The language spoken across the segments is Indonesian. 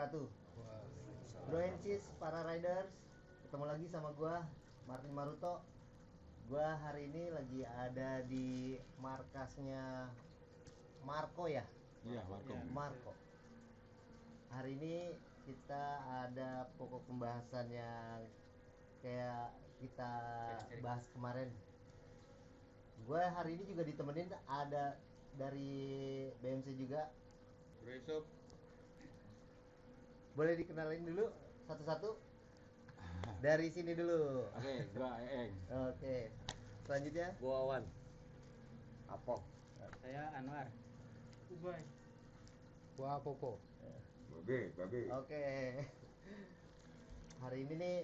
wabarakatuh. Bro Ensis, para riders, ketemu lagi sama gua Martin Maruto. Gua hari ini lagi ada di markasnya Marco ya? Iya, Marco. Hari ini kita ada pokok pembahasan yang kayak kita bahas kemarin. Gue hari ini juga ditemenin ada dari BMC juga. Bro Yusuf. Boleh dikenalin dulu satu-satu? Dari sini dulu. Oke, gua Eeng. Oke. Selanjutnya Gua Awan. Apok. Saya Anwar. Ubay. Gua Popo. Babe. Oke. Hari ini nih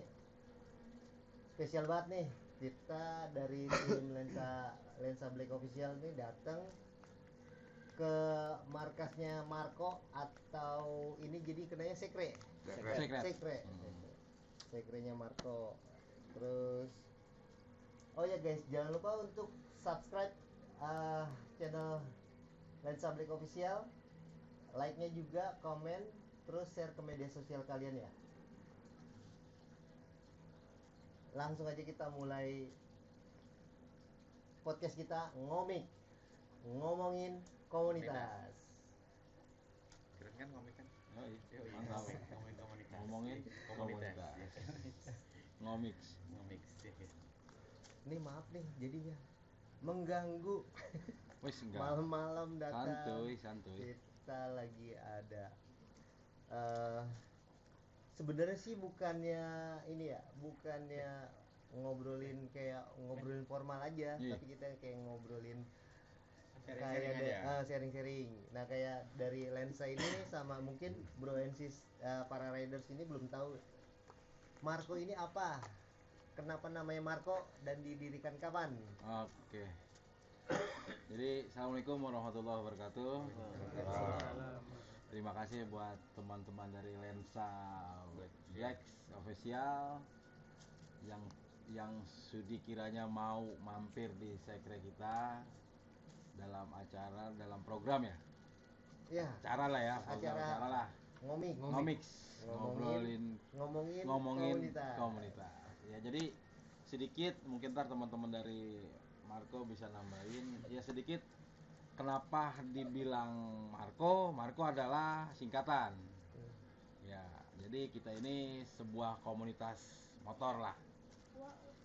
spesial banget nih. Kita dari tim Lensa Black Official nih datang ke markasnya Marco, atau ini jadi kenanya Sekre. Sekrenya Marco. Terus oh ya guys, jangan lupa untuk subscribe channel Lensa Black Official, like-nya juga, komen, terus share ke media sosial kalian ya. Langsung aja kita mulai podcast kita ngomongin komunitas. Keren kan ngomongin kan? Oh, iya. Yoi. Mantap. Ngomongin komunitas. Ngomongin komunitas. Ngomix. Ini maaf nih jadinya mengganggu. Wes enggak. Malam-malam datang. Santuy. Kita lagi ada sebenarnya sih bukannya ini ya, bukannya ngobrolin formal aja, Iya. tapi kita kayak ngobrolin Sharing-sharing kayak aja. sharing-sharing. Nah, kayak dari Lensa ini sama mungkin Bro Ensis, para riders ini belum tahu Marco ini apa, kenapa namanya Marco, dan didirikan kapan. Oke. Jadi, assalamualaikum warahmatullahi wabarakatuh. Terima kasih buat teman-teman dari Lensa Black Official yang sudi kiranya mau mampir di sekre kita dalam program ya. Ya, Acara lah ya, acara lah. Ngomix. Ngomongin komunitas. Ya, jadi sedikit mungkin ntar teman-teman dari Marco bisa nambahin ya sedikit. Kenapa dibilang Marco? Marco adalah singkatan. Ya, jadi kita ini sebuah komunitas motor lah.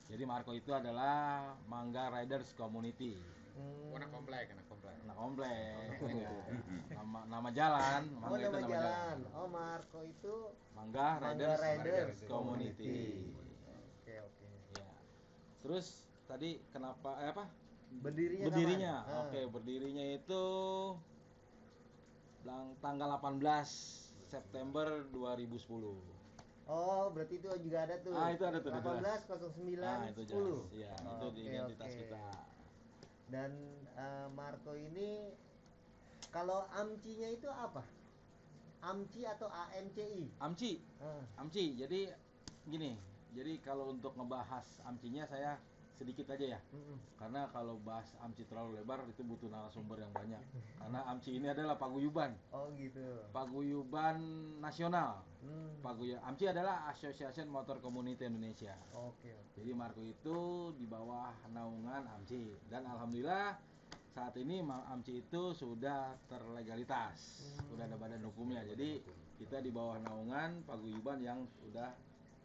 Jadi Marco itu adalah Mangga Riders Community. Anak komplek. Ya. Nama jalan. Oh, nama jalan. Oh, Marco itu Mangga Riders Community. Oke. Ya. Terus tadi kenapa Berdirinya. Oke, berdirinya itu tanggal 18 September 2010. Oh, berarti itu juga ada tuh. Itu ada tuh. 1809 itu 10. jelas. Iya, itu di Oke, identitas oke. kita. Dan Marco ini kalau AMCI-nya itu apa? AMCI atau AMCI? AMCI. Ah. AMCI. Jadi gini. Jadi kalau untuk ngebahas AMCI-nya saya sedikit aja ya. Karena kalau bahas AMCI terlalu lebar itu butuh narasumber yang banyak. Karena AMCI ini adalah paguyuban. Oh gitu. Paguyuban nasional. AMCI adalah Association Motor Community Indonesia. Oke. Jadi Marco itu di bawah naungan AMCI, dan alhamdulillah saat ini AMCI itu sudah terlegalitas, sudah ada badan hukumnya. Jadi kita di bawah naungan paguyuban yang sudah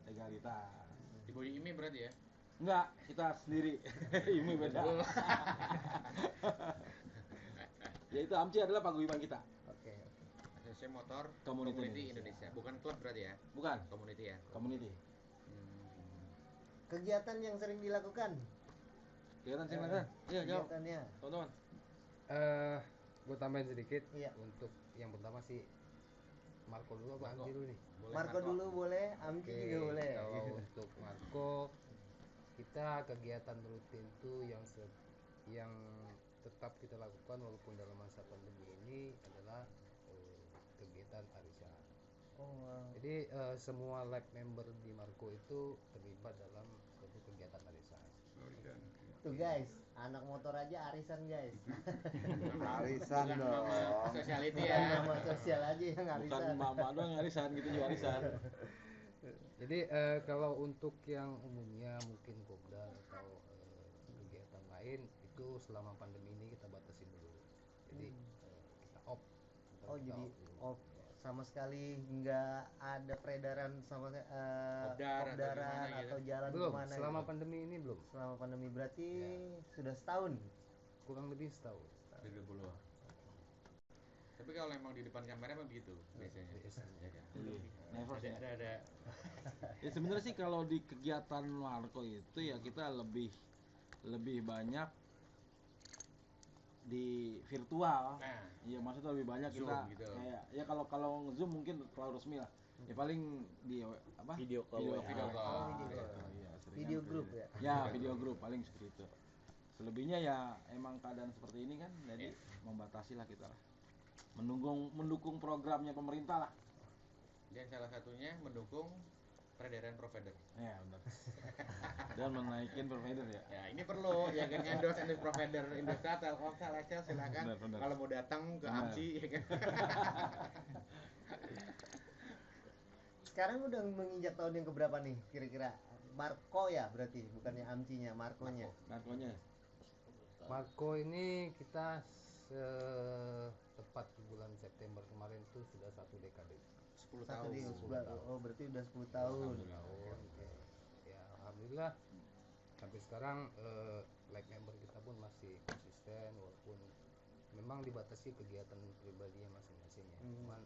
legalitas. Di bawah IMI berarti ya? Enggak, kita sendiri. Ini beda. Yaitu AMCI adalah paguyuban kita. Oke. Asosiasi Motor Community Community Indonesia. Bukan klub berarti ya? Bukan, Community ya? community. Kegiatan yang sering dilakukan? Kegiatan silakan. Iya, jawab. Kegiatannya. Teman-teman. Gue tambahin sedikit. Iya. Untuk yang pertama sih Marco dulu apa Marco. Amci dulu nih? Boleh, Marco dulu boleh, AMCI Oke, juga boleh. Kalau untuk Marco, kita kegiatan rutin tuh yang tetap kita lakukan walaupun dalam masa pandemi ini adalah kegiatan arisan. Oh, wow. Jadi semua lab member di Marco itu terlibat dalam suatu kegiatan arisan. Tuh guys, anak motor aja arisan guys. Arisan Bukan dong. mama sociality Bukan ya. mama sosial aja yang Bukan arisan. mama doang yang arisan, gitu juga arisan. Jadi kalau untuk yang umumnya mungkin kopdar atau kegiatan lain itu selama pandemi ini kita batasin dulu. Jadi kita off. Oh Kita jadi off dulu. sama sekali nggak ada peredaran sama Kopdar atau kopdaran gimana gitu. atau jalan Belum, kemana selama gitu? pandemi ini belum. Selama pandemi berarti Ya. sudah setahun. Kurang lebih setahun. 2020. Tapi kalau emang di depan kamera mah begitu biasanya. Biasanya. Ya kan? Never sih. Ada. Ya sebenarnya sih kalau di kegiatan Marco itu ya kita lebih banyak di virtual. Nah, Iya maksudnya lebih banyak Zoom kita gitu. kayak ya kalau Zoom mungkin terlalu resmi lah. Ya paling di apa? Video call. Video call. call. Oh, video Gitu. call. Iya, seringan Video tuh. group ya. Ya, video group paling seperti itu. Selebihnya ya emang keadaan seperti ini kan, jadi membatasi lah kita lah. Mendukung programnya pemerintah lah. Dan salah satunya mendukung peredaran provider. Ya benar. Dan menaikin provider ya. Ya ini perlu ya kan endorse provider Indosat, Telkomsel, Excel silakan. Benar. Kalau mau datang ke Benar. AMCI ya kan. Sekarang udah menginjak tahun yang keberapa nih kira-kira? Marco ya berarti, bukannya Amcinya, Marconya. Narkonya. Marco ini kita tepat di bulan September kemarin tuh sudah 1 dekade. 10 Satu tahun. di 10 tahun. oh berarti udah 10 tahun. Tahun. Ya alhamdulillah sampai sekarang like member kita pun masih konsisten walaupun memang dibatasi kegiatan pribadinya masing-masing ya. Cuman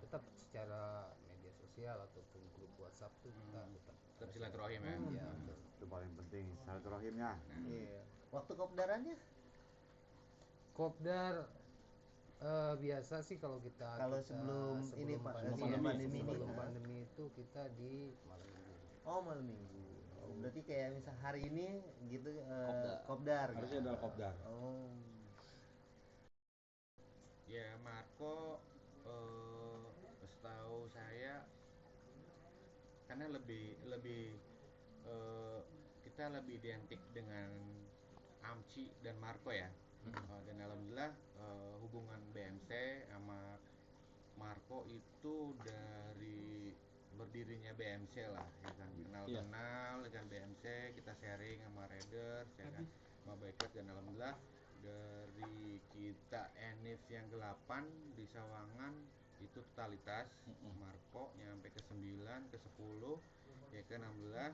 tetap secara media sosial ataupun grup WhatsApp tuh kita Tetap silaturahim ya. Ya, betul. Itu paling penting silaturahimnya. Iya. Waktu kopdarannya Kopdar biasa sih kalau Kalau sebelum ini, Pak, sebelum pandemi ini. sebelum pandemi itu kita di malam minggu. oh malam minggu. Oh, berarti kayak misal hari ini gitu Kopdar. kopdar. Harusnya adalah kopdar. Oh. Ya Marco setahu saya karena lebih kita lebih identik dengan AMCI dan Marco ya. Dan alhamdulillah hubungan BMC sama Marco itu dari berdirinya BMC lah ya kan, kenal dengan BMC, kita sharing sama Raiders ya kan, sama Bikers, dan alhamdulillah dari kita Enif yang ke-8 di Sawangan itu totalitas Marco nyampe ke 9 ke 10 ya kan, alhamdulillah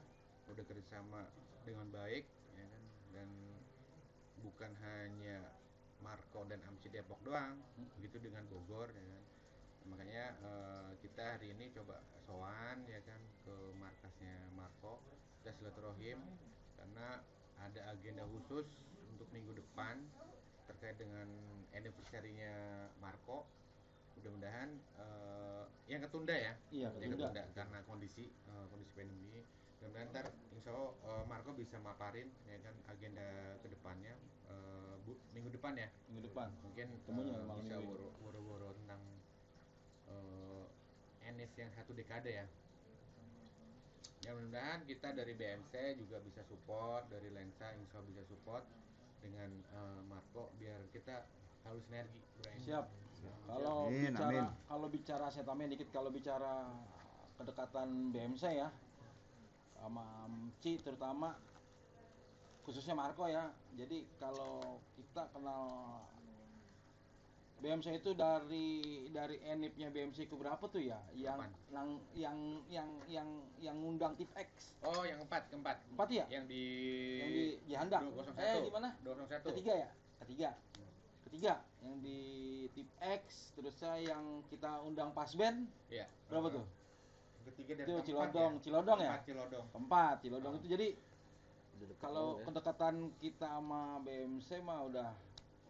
udah kerjasama dengan baik ya kan, dan bukan hanya Marco dan AMCI Depok doang, begitu dengan Bogor ya kan. Makanya kita hari ini coba sowan ya kan ke markasnya Marco, kita silaturahim karena ada agenda khusus untuk minggu depan terkait dengan anniversary-nya Marco. Mudah-mudahan yang ketunda ya, Iya, yang ketunda. ketunda karena kondisi pandemi. Dan ntar insya Allah Marco bisa maparin ya kan agenda kedepannya minggu depan ya, Minggu depan. mungkin Temunya malam bisa minggu. woro-woro tentang NF yang 1 dekade ya. Ya mudah-mudahan kita dari BMC juga bisa support, dari Lensa insya Allah bisa support dengan Marco biar kita harus sinergi. Siap. Kalau Amin, bicara amin. saya tambahin dikit, kalau bicara kedekatan BMC ya sama AMCI terutama khususnya Marco ya. Jadi kalau kita kenal BMC itu dari enipnya BMC ke berapa tuh ya? Yang ngundang tip X. Oh, yang keempat. 4 ya? Yang di Jihandak. 201. Di mana? 201. Ketiga ya? Ketiga yang di tip X, terus saya yang kita undang pas band Iya. berapa tuh? Ketiga dan Itu keempat Cilodong ya? Keempat Cilodong. Cilodong itu jadi kalau kedekatan kita sama BMC mah udah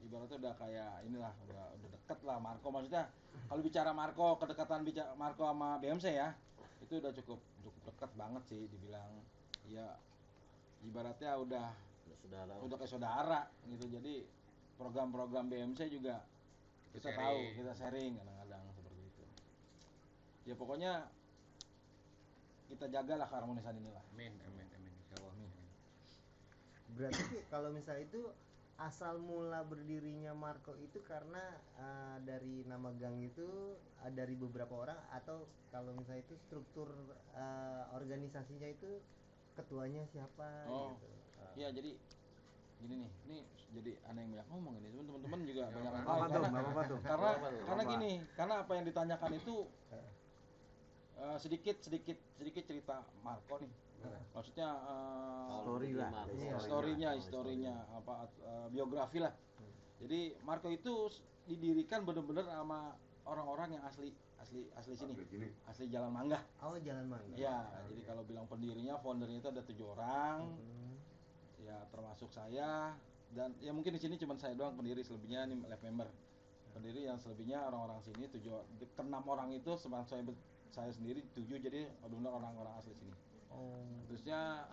ibaratnya udah kayak inilah udah deket lah Marco, maksudnya kalau bicara Marco, kedekatan bicara Marco sama BMC ya itu udah cukup dekat banget sih dibilang ya, ibaratnya udah kayak saudara gitu. Jadi program-program BMC juga kita Sharing. tahu, kita sharing kadang-kadang seperti itu ya. Pokoknya kita jagalah keharmonisan inilah. Amin insya Allah. Berarti kalau misalnya itu asal mula berdirinya Marco itu karena dari nama gang itu dari beberapa orang, atau kalau misalnya itu struktur organisasinya itu ketuanya siapa Oh. gitu. Iya, jadi gini nih, ini jadi aneh yang banyak ngomong ini, teman-teman juga Ya, banyak yang apa tahu tuh, karena nggak apa-apa tuh. karena Nggak apa-apa. karena gini, karena apa yang ditanyakan itu sedikit cerita Marco nih. Maksudnya Story lah. Iya. historinya apa biografi lah. Jadi Marco itu didirikan benar-benar sama orang-orang yang asli sini, asli Jalan Mangga. Oh, Jalan Mangga. Ya, jadi kalau bilang pendirinya, foundernya itu ada 7 orang. Hmm. Ya termasuk saya, dan ya mungkin di sini cuma saya doang pendiri, selebihnya ini live member. Pendiri yang selebihnya orang-orang sini, 6 orang itu sebab saya sendiri 7, jadi benar orang-orang asli sini. Oh. Terusnya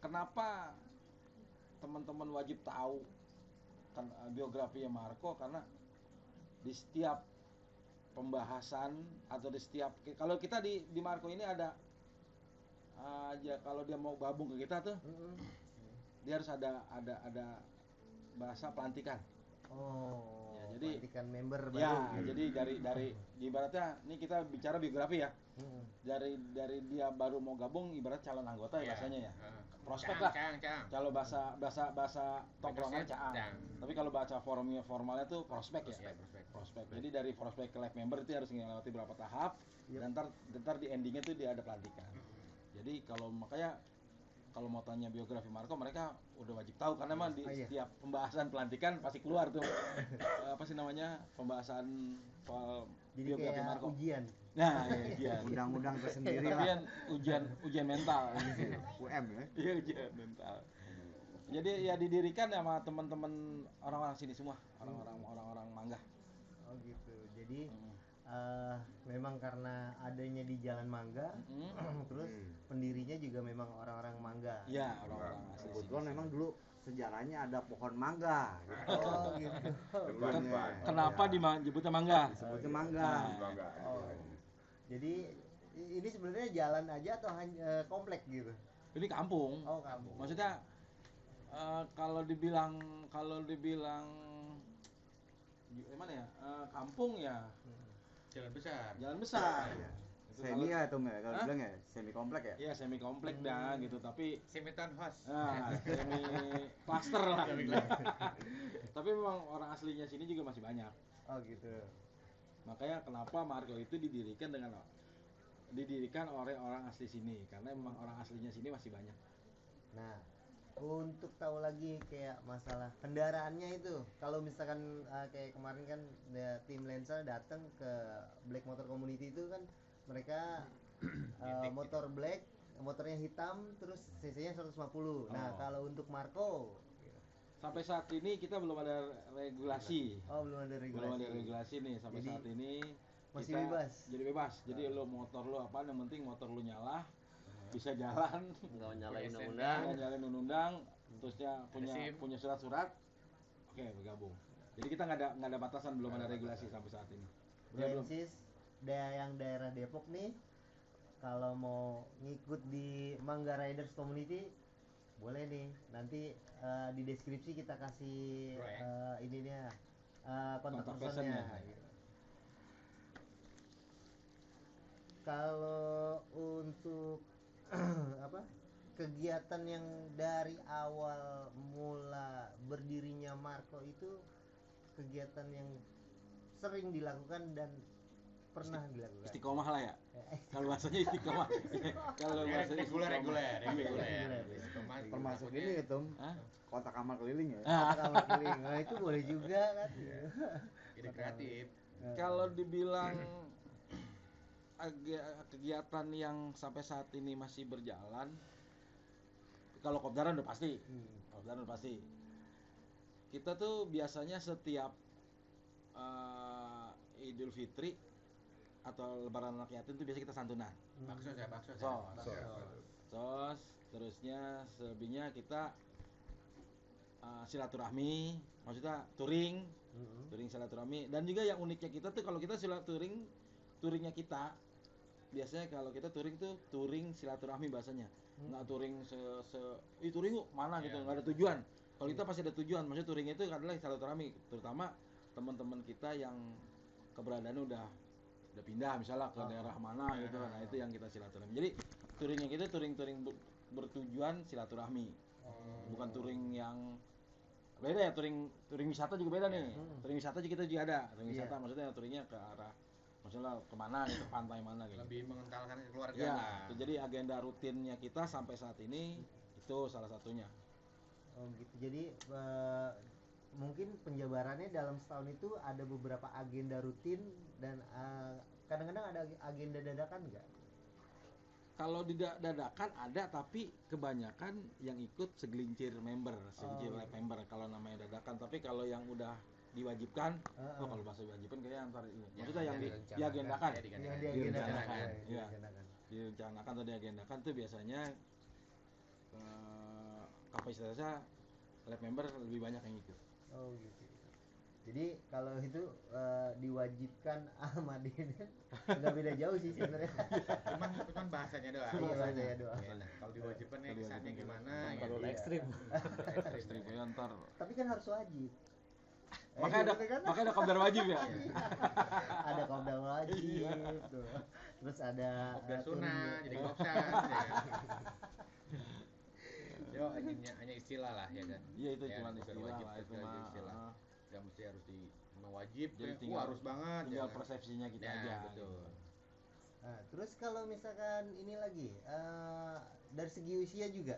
kenapa teman-teman wajib tahu kan biografi Marco, karena di setiap pembahasan atau di setiap, kalau kita di Marco ini ada aja, kalau dia mau gabung ke kita tuh dia harus ada bahasa pelantikan. Oh. Ya, jadi pelantikan member baru. Ya, gitu. jadi dari ibaratnya ini kita bicara biografi ya. Hmm. Dari dia baru mau gabung, ibarat calon anggota ya Iya. bahasanya ya. Heeh. Prospek Cang, lah. Cang. Kalau bahasa tongkrongan Cang. caang. Tapi kalau bahasa formalnya tuh prospek ya. Prospek. Prospek. Jadi dari prospek ke live member itu harus melewati berapa tahap, Yep. dan ntar di endingnya tuh dia ada pelantikan. Jadi makanya kalau mau tanya biografi Marco, mereka udah wajib tahu karena emang di Iya. setiap pembahasan pelantikan pasti keluar tuh apa sih namanya, pembahasan soal Jadi biografi kayak Marco. ujian. Nah, ya, ujian. Undang-undang tersendiri Tapi lah. kan ujian mental. UM ya. Iya, ujian mental. Jadi ya didirikan sama teman-teman orang-orang sini semua, orang-orang Mangga. Oh gitu. Jadi Hmm. memang karena adanya di Jalan Mangga, terus pendirinya juga memang orang-orang Mangga. Iya, orang-orang asli sini. Kebetulan memang dulu sejarahnya ada pohon mangga gitu. Oh gitu. Dulunya. Kenapa Ya. disebutnya Mangga? Disebutnya mangga. Oh. Jadi ini sebenarnya jalan aja atau hanya komplek gitu? Ini kampung. Oh, kampung. Maksudnya kalau dibilang gimana ya? Kampung ya Jalan besar. jalan besar. Iya. Itu Semi kalau- ya tuh ya, kalau Hah? bilang ya semi komplek ya. Iya, semi komplek dah gitu, tapi Semeton house. semi cluster lah. Tapi memang orang aslinya sini juga masih banyak. Oh gitu. Makanya kenapa Marco itu didirikan oleh orang asli sini, karena memang orang aslinya sini masih banyak. Nah, untuk tahu lagi kayak masalah kendaraannya itu, kalau misalkan kayak kemarin kan tim Lensa datang ke Black Motor Community itu kan mereka motor black, motornya hitam, terus cc-nya 150. Nah, Oh. kalau untuk Marco Sampai saat ini kita belum ada regulasi. belum ada regulasi. Nih sampai Jadi, saat ini masih kita bebas. Jadi bebas. Jadi lo motor lo apa, yang penting motor lo nyala, bisa jalan, nggak nyalain Punya undang-undang. nggak nyalain undang, terusnya SIM. punya surat-surat. Oke, bergabung. Jadi kita nggak ada batasan, belum ada regulasi sampai saat ini. Ya, belum. Bensis yang daerah Depok nih, kalau mau ngikut di Mangga Riders Community boleh nih, nanti di deskripsi kita kasih ininya kontak Kontak personnya personnya. gitu. Kalau untuk apa kegiatan yang dari awal mula berdirinya Marco itu, kegiatan yang sering dilakukan dan pernah dilakukan. Istiqomah lah ya. Kalau bahasanya istiqomah. Kalau Ya, bahasanya reguler. Reguler. Termasuk ini ya Tom, Hah? kotak amal keliling ya. Kamar keliling. Nah, itu boleh juga kan. Ide kreatif. Kalau dibilang kegiatan yang sampai saat ini masih berjalan, kalau kopdaran udah pasti. Kopdaran udah pasti. Kita tuh biasanya setiap Idul Fitri atau Lebaran anak yatim tuh biasa kita santunan. Bakso. Sos, terusnya selebihnya kita silaturahmi, maksudnya touring silaturahmi. Dan juga yang uniknya kita tuh, kalau kita touringnya kita biasanya kalau kita touring tuh touring silaturahmi bahasanya. Nggak touring touring yuk mana gitu, Iya. nggak ada tujuan. Kalau kita pasti ada tujuan, maksudnya touring itu adalah silaturahmi, terutama teman-teman kita yang keberadaannya udah pindah misalnya ke daerah mana gitu. Nah, itu yang kita silaturahmi. Jadi touringnya kita touring bertujuan silaturahmi. Bukan touring yang beda ya, touring wisata juga beda nih. Touring wisata juga kita juga ada. Touring wisata maksudnya touringnya ke arah maksudnya kemana gitu, pantai mana gitu. Lebih mengentalkan keluarga Ya, lah. itu jadi agenda rutinnya kita sampai saat ini itu salah satunya. Oh gitu. Jadi mungkin penjabarannya dalam setahun itu ada beberapa agenda rutin dan kadang-kadang ada agenda dadakan nggak? Kalau tidak dadakan ada, tapi kebanyakan yang ikut segelintir member, lab member kalau namanya dadakan. Tapi kalau yang udah diwajibkan, kalau bahasa diwajibkan kayaknya antar ini. Maksudnya yang diagendakan. Yang Direncanakan. ya, Iya. direncanakan. Direncanakan atau diagendakan tuh biasanya kapasitasnya lab member lebih banyak yang ikut. Oh gitu. Jadi kalau itu diwajibkan sama Deden nggak beda jauh sih sebenarnya. Cuman bahasanya doang. Iya, bahasanya doang. Ya, kalau diwajibkan ya kesannya gimana Terlalu gitu. ekstrim. Ekstrim. Ya ntar. Tapi kan harus wajib. Makanya ada kopdar wajib ya. Ada kopdar wajib tuh. Terus ada Kopdar sunnah, jadi kopsan ya kan. Yo, hanya istilah lah ya kan. Iya itu Ya, cuma bukan istilah wajib, lah itu tapi mah. istilah. Nggak mesti harus mewajib, Jadi kayak, harus banget tinggal ya kan. persepsinya kita Ya, aja. betul. Gitu. Nah, terus kalau misalkan ini lagi dari segi usia juga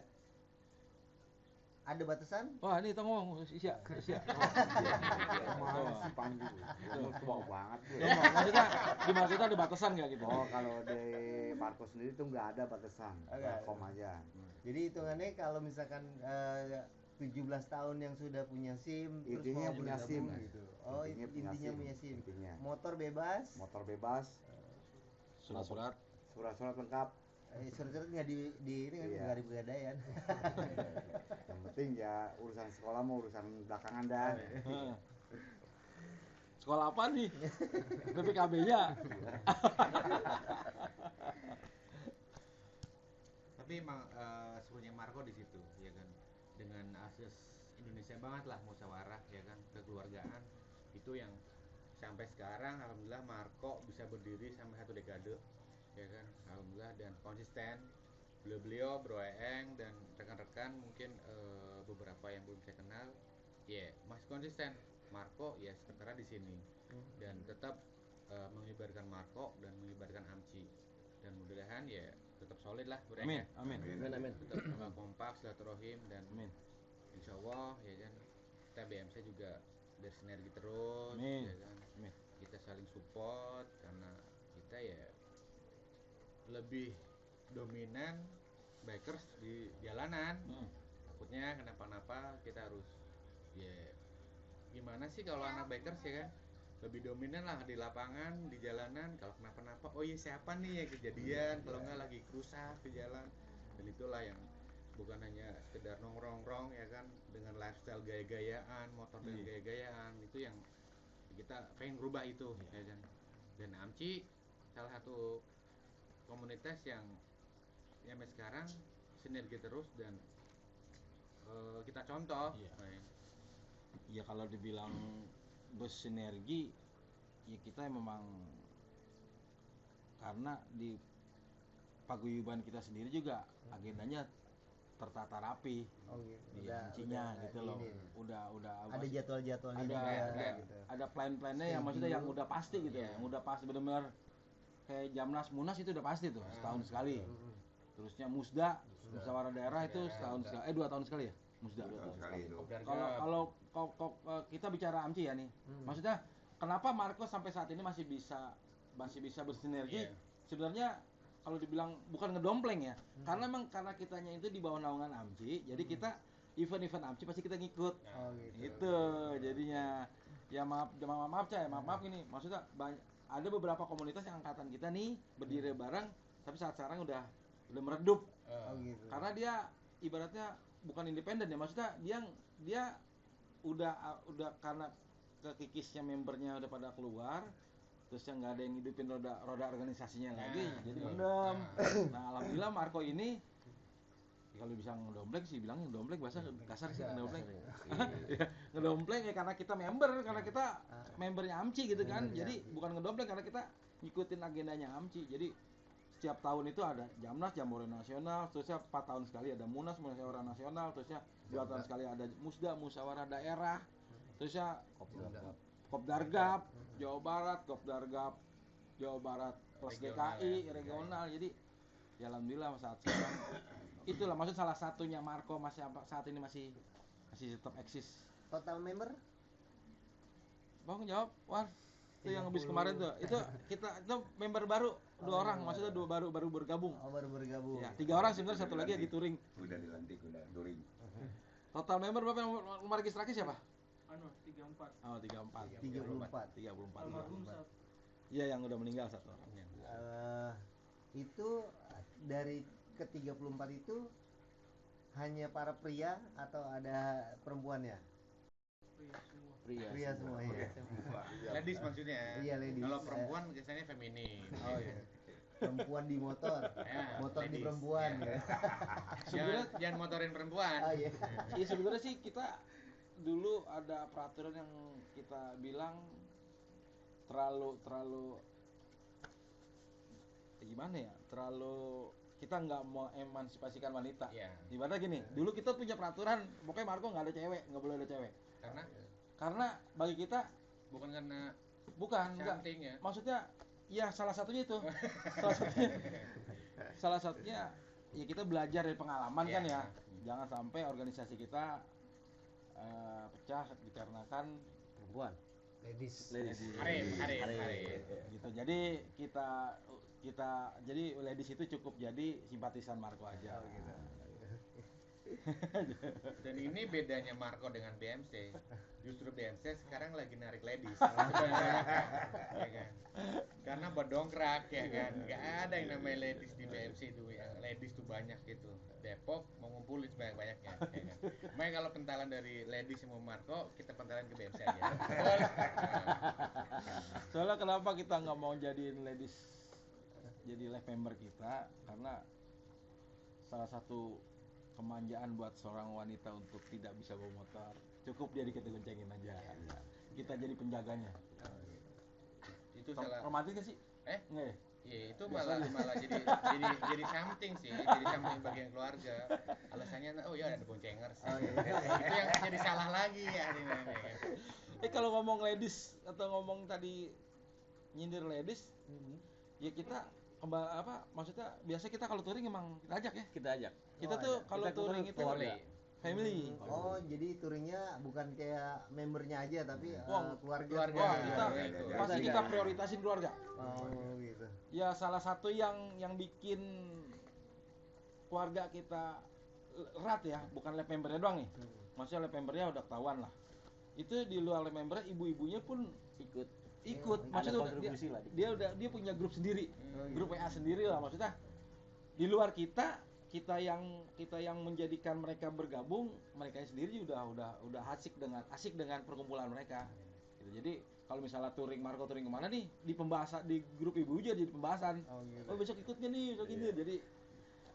ada batasan? Wah, ini kita ngomong Isya. Mana sih Panji? Lu tua banget lu. Maksudnya di mana kita ada batasan nggak gitu? Oh, kalau di Marco sendiri tuh nggak ada batasan. Nggak Welcome aja. Jadi hitungannya kalau misalkan 17 tahun yang sudah punya SIM terus Intinya mau punya bergabung SIM. gitu. Oh, intinya punya SIM. Intinya. Motor bebas. Motor bebas, Surat-surat. surat-surat lengkap. Surat-surat nggak di ini kan Iya. nggak di pegadaian. Yang penting ya urusan sekolah mau urusan belakangan dah. Sekolah apa nih? PPKB-nya. Tapi emang serunya Marco di situ ya kan. Dengan asas Indonesia banget lah, musyawarah ya kan, kekeluargaan. Itu yang sampai sekarang alhamdulillah Marco bisa berdiri sampai 1 dekade ya kan, alhamdulillah, dan konsisten. Beliau Bro Eeng dan rekan-rekan mungkin beberapa yang belum saya kenal ya masih konsisten. Marco ya sementara di sini dan tetap mengibarkan Marco dan mengibarkan AMCI, dan mudah-mudahan ya tetap solid lah Bro Eeng. Amin. Amin. Tetap kompak, silaturahim, dan Amin. insya Allah ya kan kita BMC juga bersinergi terus. Amin. Ya kan, Amin. kita saling support karena kita ya lebih dominan bikers di jalanan. Takutnya kenapa-napa kita harus ya gimana sih kalau anak bikers ya kan, lebih dominan lah di lapangan, di jalanan. Kalau kenapa-napa, oh iya siapa nih yang kejadian, kalau nggak lagi rusak di jalan. Dan itulah yang bukan hanya sekedar nongkrong ya kan, dengan lifestyle gaya-gayaan, motor dengan gaya-gayaan, itu yang kita pengen rubah itu ya kan. Dan AMCI salah satu komunitas yang sampai sekarang sinergi terus dan kita contoh. Ya kalau dibilang bersinergi ya kita memang karena di paguyuban kita sendiri juga agendanya tertata rapi. Oh gitu. Di AMCI-nya gitu loh. ini. Udah Ada jadwal-jadwalnya juga gitu. ada plan-plannya yang maksudnya yang udah pasti gitu, yang udah pasti benar-benar kayak Jamnas Munas itu udah pasti tuh setahun sekali. Terusnya Musda, musyawarah daerah itu setahun sekali, 2 tahun sekali ya Musda. Kalau kita bicara AMCI ya nih, maksudnya kenapa Marco sampai saat ini masih bisa bersinergi? Sebenarnya kalau dibilang bukan ngedompleng ya, karena memang karena kitanya itu di bawah naungan AMCI, jadi kita event-event AMCI pasti kita ngikut. Oh gitu. Gitu jadinya. Ya maaf gini, maksudnya ada beberapa komunitas yang angkatan kita nih berdiri bareng, tapi saat sekarang udah meredup. Oh gitu. Karena dia ibaratnya bukan independen ya, maksudnya dia udah karena kekikisnya membernya udah pada keluar, terusnya nggak ada yang hidupin roda organisasinya lagi, jadi mendem. Nah alhamdulillah Marco ini kalau bisa ngedompleng sih bilangnya ngedompleng, bahasa kasar sih ngedompleng. Ngedompleng ya karena kita membernya AMCI gitu kan. Jadi bukan ngedompleng karena kita ngikutin agendanya AMCI. Jadi setiap tahun itu ada Jamnas, Jambore Nasional, terusnya 4 tahun sekali ada Munas, Musyawarah Nasional, terusnya 2 tahun sekali ada Musda, Musyawarah Daerah, terusnya Kopdargap Jawa Barat, Kopdargap Jawa Barat plus DKI regional. Jadi ya alhamdulillah saat sekarang itulah maksud salah satunya Marco saat ini masih tetap eksis. Total member? Bang jawab, War. Itu yang habis kemarin tuh. Itu member baru 2 orang, maksudnya 2 baru bergabung. Oh, baru bergabung. Ya, 3 orang sebenarnya, 1 lagi lagi touring. Udah dilantik, udah touring. Total member berapa yang nomor registrasi siapa? 34. Oh, 34. 34. Almarhum saat Iya, yang udah meninggal 1 orang. Itu dari ke-34 itu hanya para pria atau ada perempuannya? Pria semua ya. Ladies maksudnya. Iya, ladies. Kalau perempuan biasanya feminin. Oh iya. Perempuan di motor, Ya, motor di ladies. perempuan ya. Jangan motorin perempuan. Oh iya. Iya sebenarnya sih kita dulu ada peraturan yang kita bilang terlalu gimana ya? Terlalu kita nggak mau emansipasikan wanita. Iya. Ibaratnya gini, dulu kita punya peraturan, pokoknya Marco nggak ada cewek, nggak boleh ada cewek. Karena bagi kita Bukan karena enggak. cantik ya. Maksudnya ya salah satunya itu. salah satunya ya kita belajar dari pengalaman kan ya. Jangan sampai organisasi kita pecah dikarenakan perempuan. Ladies. Arif. Gitu. Jadi kita jadi ladies itu cukup jadi simpatisan Marco aja. Gitu. Dan ini bedanya Marco dengan BMC. Justru BMC sekarang lagi narik ladies. Ya kan? Karena berdongkrak ya kan. Nggak ada yang namanya ladies di BMC itu. Yang ladies tuh banyak gitu. Depok mau ngumpulin sebanyak-banyaknya. Ya kan? Makanya kalau pentalan dari ladies sama Marco, kita pentalan ke BMC aja. Soalnya kenapa kita nggak mau jadiin ladies jadi live member kita, karena salah satu kemanjaan buat seorang wanita untuk tidak bisa bawa motor, cukup dia dikencengin aja, kita jadi penjaganya. Itu salah. Romantis gak sih? Nggak ya? Iya, itu malah jadi something sih, jadi something bagian keluarga. Alasannya oh ya ada boncengers. Itu yang jadi salah lagi ya. Kalau ngomong ladies atau ngomong tadi nyindir ladies, ya kita maksudnya biasa kita kalau touring emang kita ajak ya. Kita tuh kalau touring itu family. Oh, jadi touringnya bukan kayak membernya aja tapi keluarga. Wah, pasti kita prioritasin keluarga. Oh, gitu. Ya salah satu yang bikin keluarga kita erat ya, bukan lab membernya doang nih. Maksudnya lab membernya udah ketahuan lah. Itu di luar lab membernya ibu-ibunya pun ikut. Maksudnya dia punya grup sendiri, grup WA sendiri lah. Maksudnya di luar kita yang menjadikan mereka bergabung, mereka sendiri udah asik dengan perkumpulan mereka. Gitu. Jadi kalau misalnya Marco touring kemana nih, di pembahasan di grup ibu jadi pembahasan. Oh besok ikutnya nih, besok ini.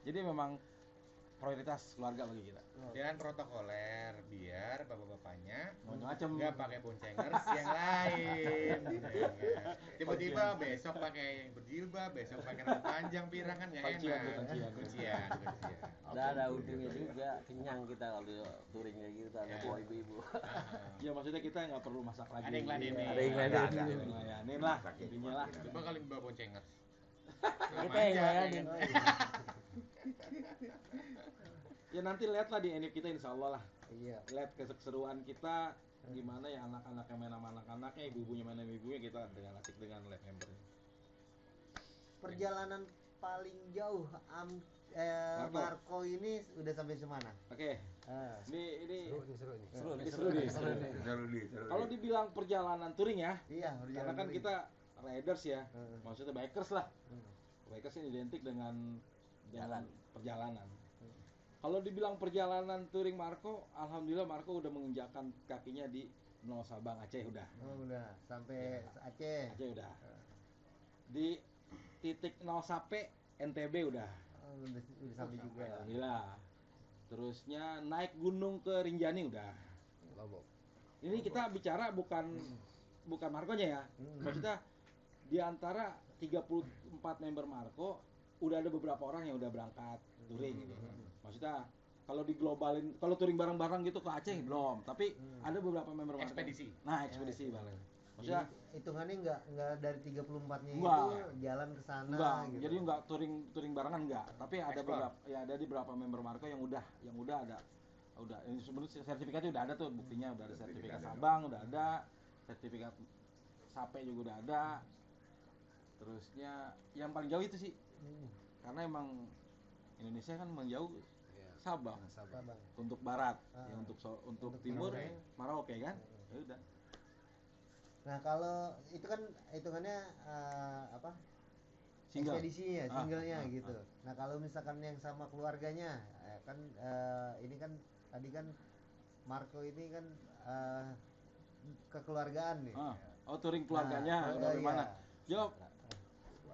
Jadi memang prioritas keluarga bagi kita. Dan protokoler biar bapak-bapaknya Macam nggak pakai boncengers yang lain. Tiba-tiba besok pakai yang berjilbab, besok pakai rambut panjang pirang kan nggak enak. Kuncian. Ada untungnya juga, kenyang kita kalau touring kayak gitu, ada bawa ibu-ibu. Ya maksudnya kita nggak perlu masak lagi. Ada yang ladenin. Ada yang ladenin. Ngelayanin lah, intinya lah. Coba kali bawa boncengers. Kita yang ngelayanin. Ya nanti lihat lah di NF kita insya Allah lah. Iya. Lihat keseruan kita gimana ya, anak-anaknya main sama anak-anaknya, ibu-ibunya main sama ibunya, kita dengan asik dengan live member. Perjalanan paling jauh Marco ini udah sampai semana? Oke. Ini Seru nih. kalau dibilang perjalanan touring ya. Iya, Karena kan kita riders ya. Maksudnya bikers lah. Bikers ini identik dengan perjalanan. Kalau dibilang perjalanan touring Marco, alhamdulillah Marco udah menginjakan kakinya di Nusa Sabang Aceh udah. Oh, udah sampai Aceh. Aceh udah. Di titik 0 sampai NTB udah. Udah sampai juga. Alhamdulillah. Terusnya naik gunung ke Rinjani udah. Lombok. Ini kita bicara bukan Markonya ya. Maksudnya di antara 34 member Marco udah ada beberapa orang yang udah berangkat touring gitu. Maksudnya kalau diglobalin, kalau touring bareng-bareng gitu ke Aceh belum, tapi ada beberapa member Marco. Ekspedisi. Nah, ekspedisi bareng. Maksudnya Jadi hitungannya nggak dari 34-nya itu Enggak. jalan ke sana enggak, gitu. jadi enggak touring barengan enggak, tapi ada Explore. beberapa ya ada di beberapa member Marco yang udah ini sebenarnya sertifikatnya udah ada tuh, buktinya udah ada sertifikat Sabang udah ada, sertifikat Sape juga udah ada. Terusnya yang paling jauh itu sih. Karena emang Indonesia kan menjauh Ya. Sabang Sabang. untuk barat, Ah. ya untuk Untuk timur Merauke. Merauke kan. Ya udah. Nah kalau itu kan hitungannya apa? Single. Ekspedisinya, Ah, singlenya ah, gitu. Nah kalau misalkan yang sama keluarganya, kan ini kan tadi kan Marco ini kan kekeluargaan nih. Ah. Oh, touring keluarganya Nah, udah iya. gimana? Jawab.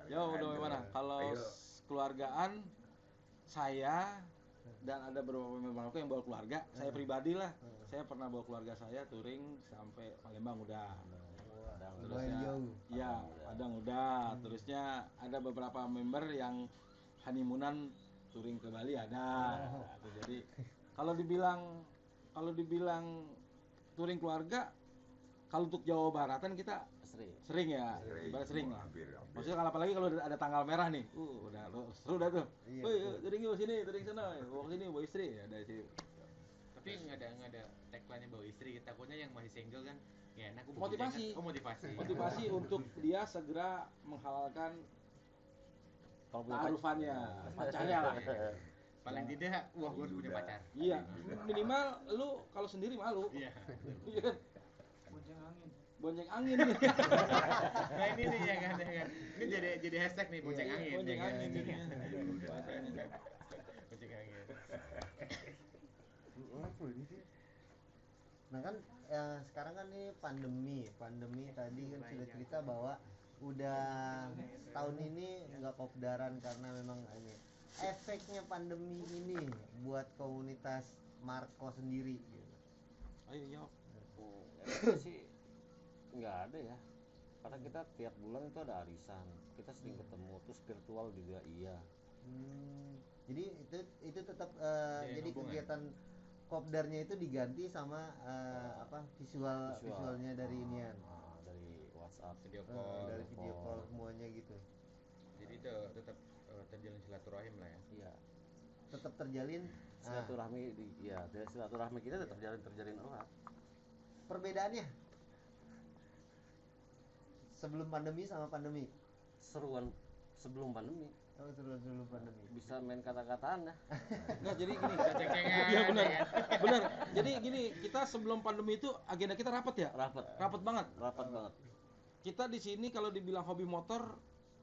Udah gimana? Kalau Ayo. keluargaan saya dan ada beberapa member Marco yang bawa keluarga, saya pribadi lah. Saya pernah bawa keluarga saya touring sampai Palembang udah. Lumayan jauh. Iya, Padang udah. Terusnya ada beberapa member yang honeymoonan touring ke Bali ada. Gitu. Jadi kalau dibilang touring keluarga, kalau untuk Jawa Baratan kita sering ya, ibarat sering lah. Maksudnya kalau apalagi kalau ada tanggal merah nih, udah seru dah tuh. Iya, Woi, betul. touring yuk sini, touring sana, bawa sini, bawa istri ya dari sini. Tapi nggak ada tagline-nya bawa istri. Takutnya yang masih single kan, ya enak. gua Motivasi. buktinya kan. Oh, motivasi. Motivasi untuk dia segera menghalalkan Kalau punya tarufannya, pacarnya lah. Paling tidak, wah gue punya pacar. Iya, minimal lu kalau sendiri malu. Iya. Iya kan? Bonceng angin. Nah ini nih ya kan. Ini jadi hashtag nih bonceng Iya, angin. Bonceng ya kan? angin ini. Bonceng angin. Nah kan sekarang kan ini pandemi tadi kan sudah cerita bahwa udah tahun ini nggak kopdaran karena memang ini efeknya pandemi ini buat komunitas Marco sendiri gitu. Ayo jawab. efek sih nggak ada ya, karena kita tiap bulan itu ada arisan, kita sering ketemu, terus virtual juga iya. Jadi itu tetap Jadi jadi hubungan. kegiatan kopdarnya itu diganti sama visualnya dari inian. Dari WhatsApp, Video Eh, call. dari video call semuanya gitu. Jadi itu tetap terjalin silaturahim lah ya. iya. Tetap terjalin. Silaturahmi dari silaturahmi kita tetap terjalin erat. Perbedaannya sebelum pandemi sama pandemi. Seruan sebelum pandemi Oh, sebelum pandemi. bisa main kata-kataan dah. Enggak, jadi gini. Ceng-cengan, Iya benar. ya kan? Benar. Jadi gini, kita sebelum pandemi itu agenda kita rapat ya? Rapat Banget. banget. Kita di sini kalau dibilang hobi motor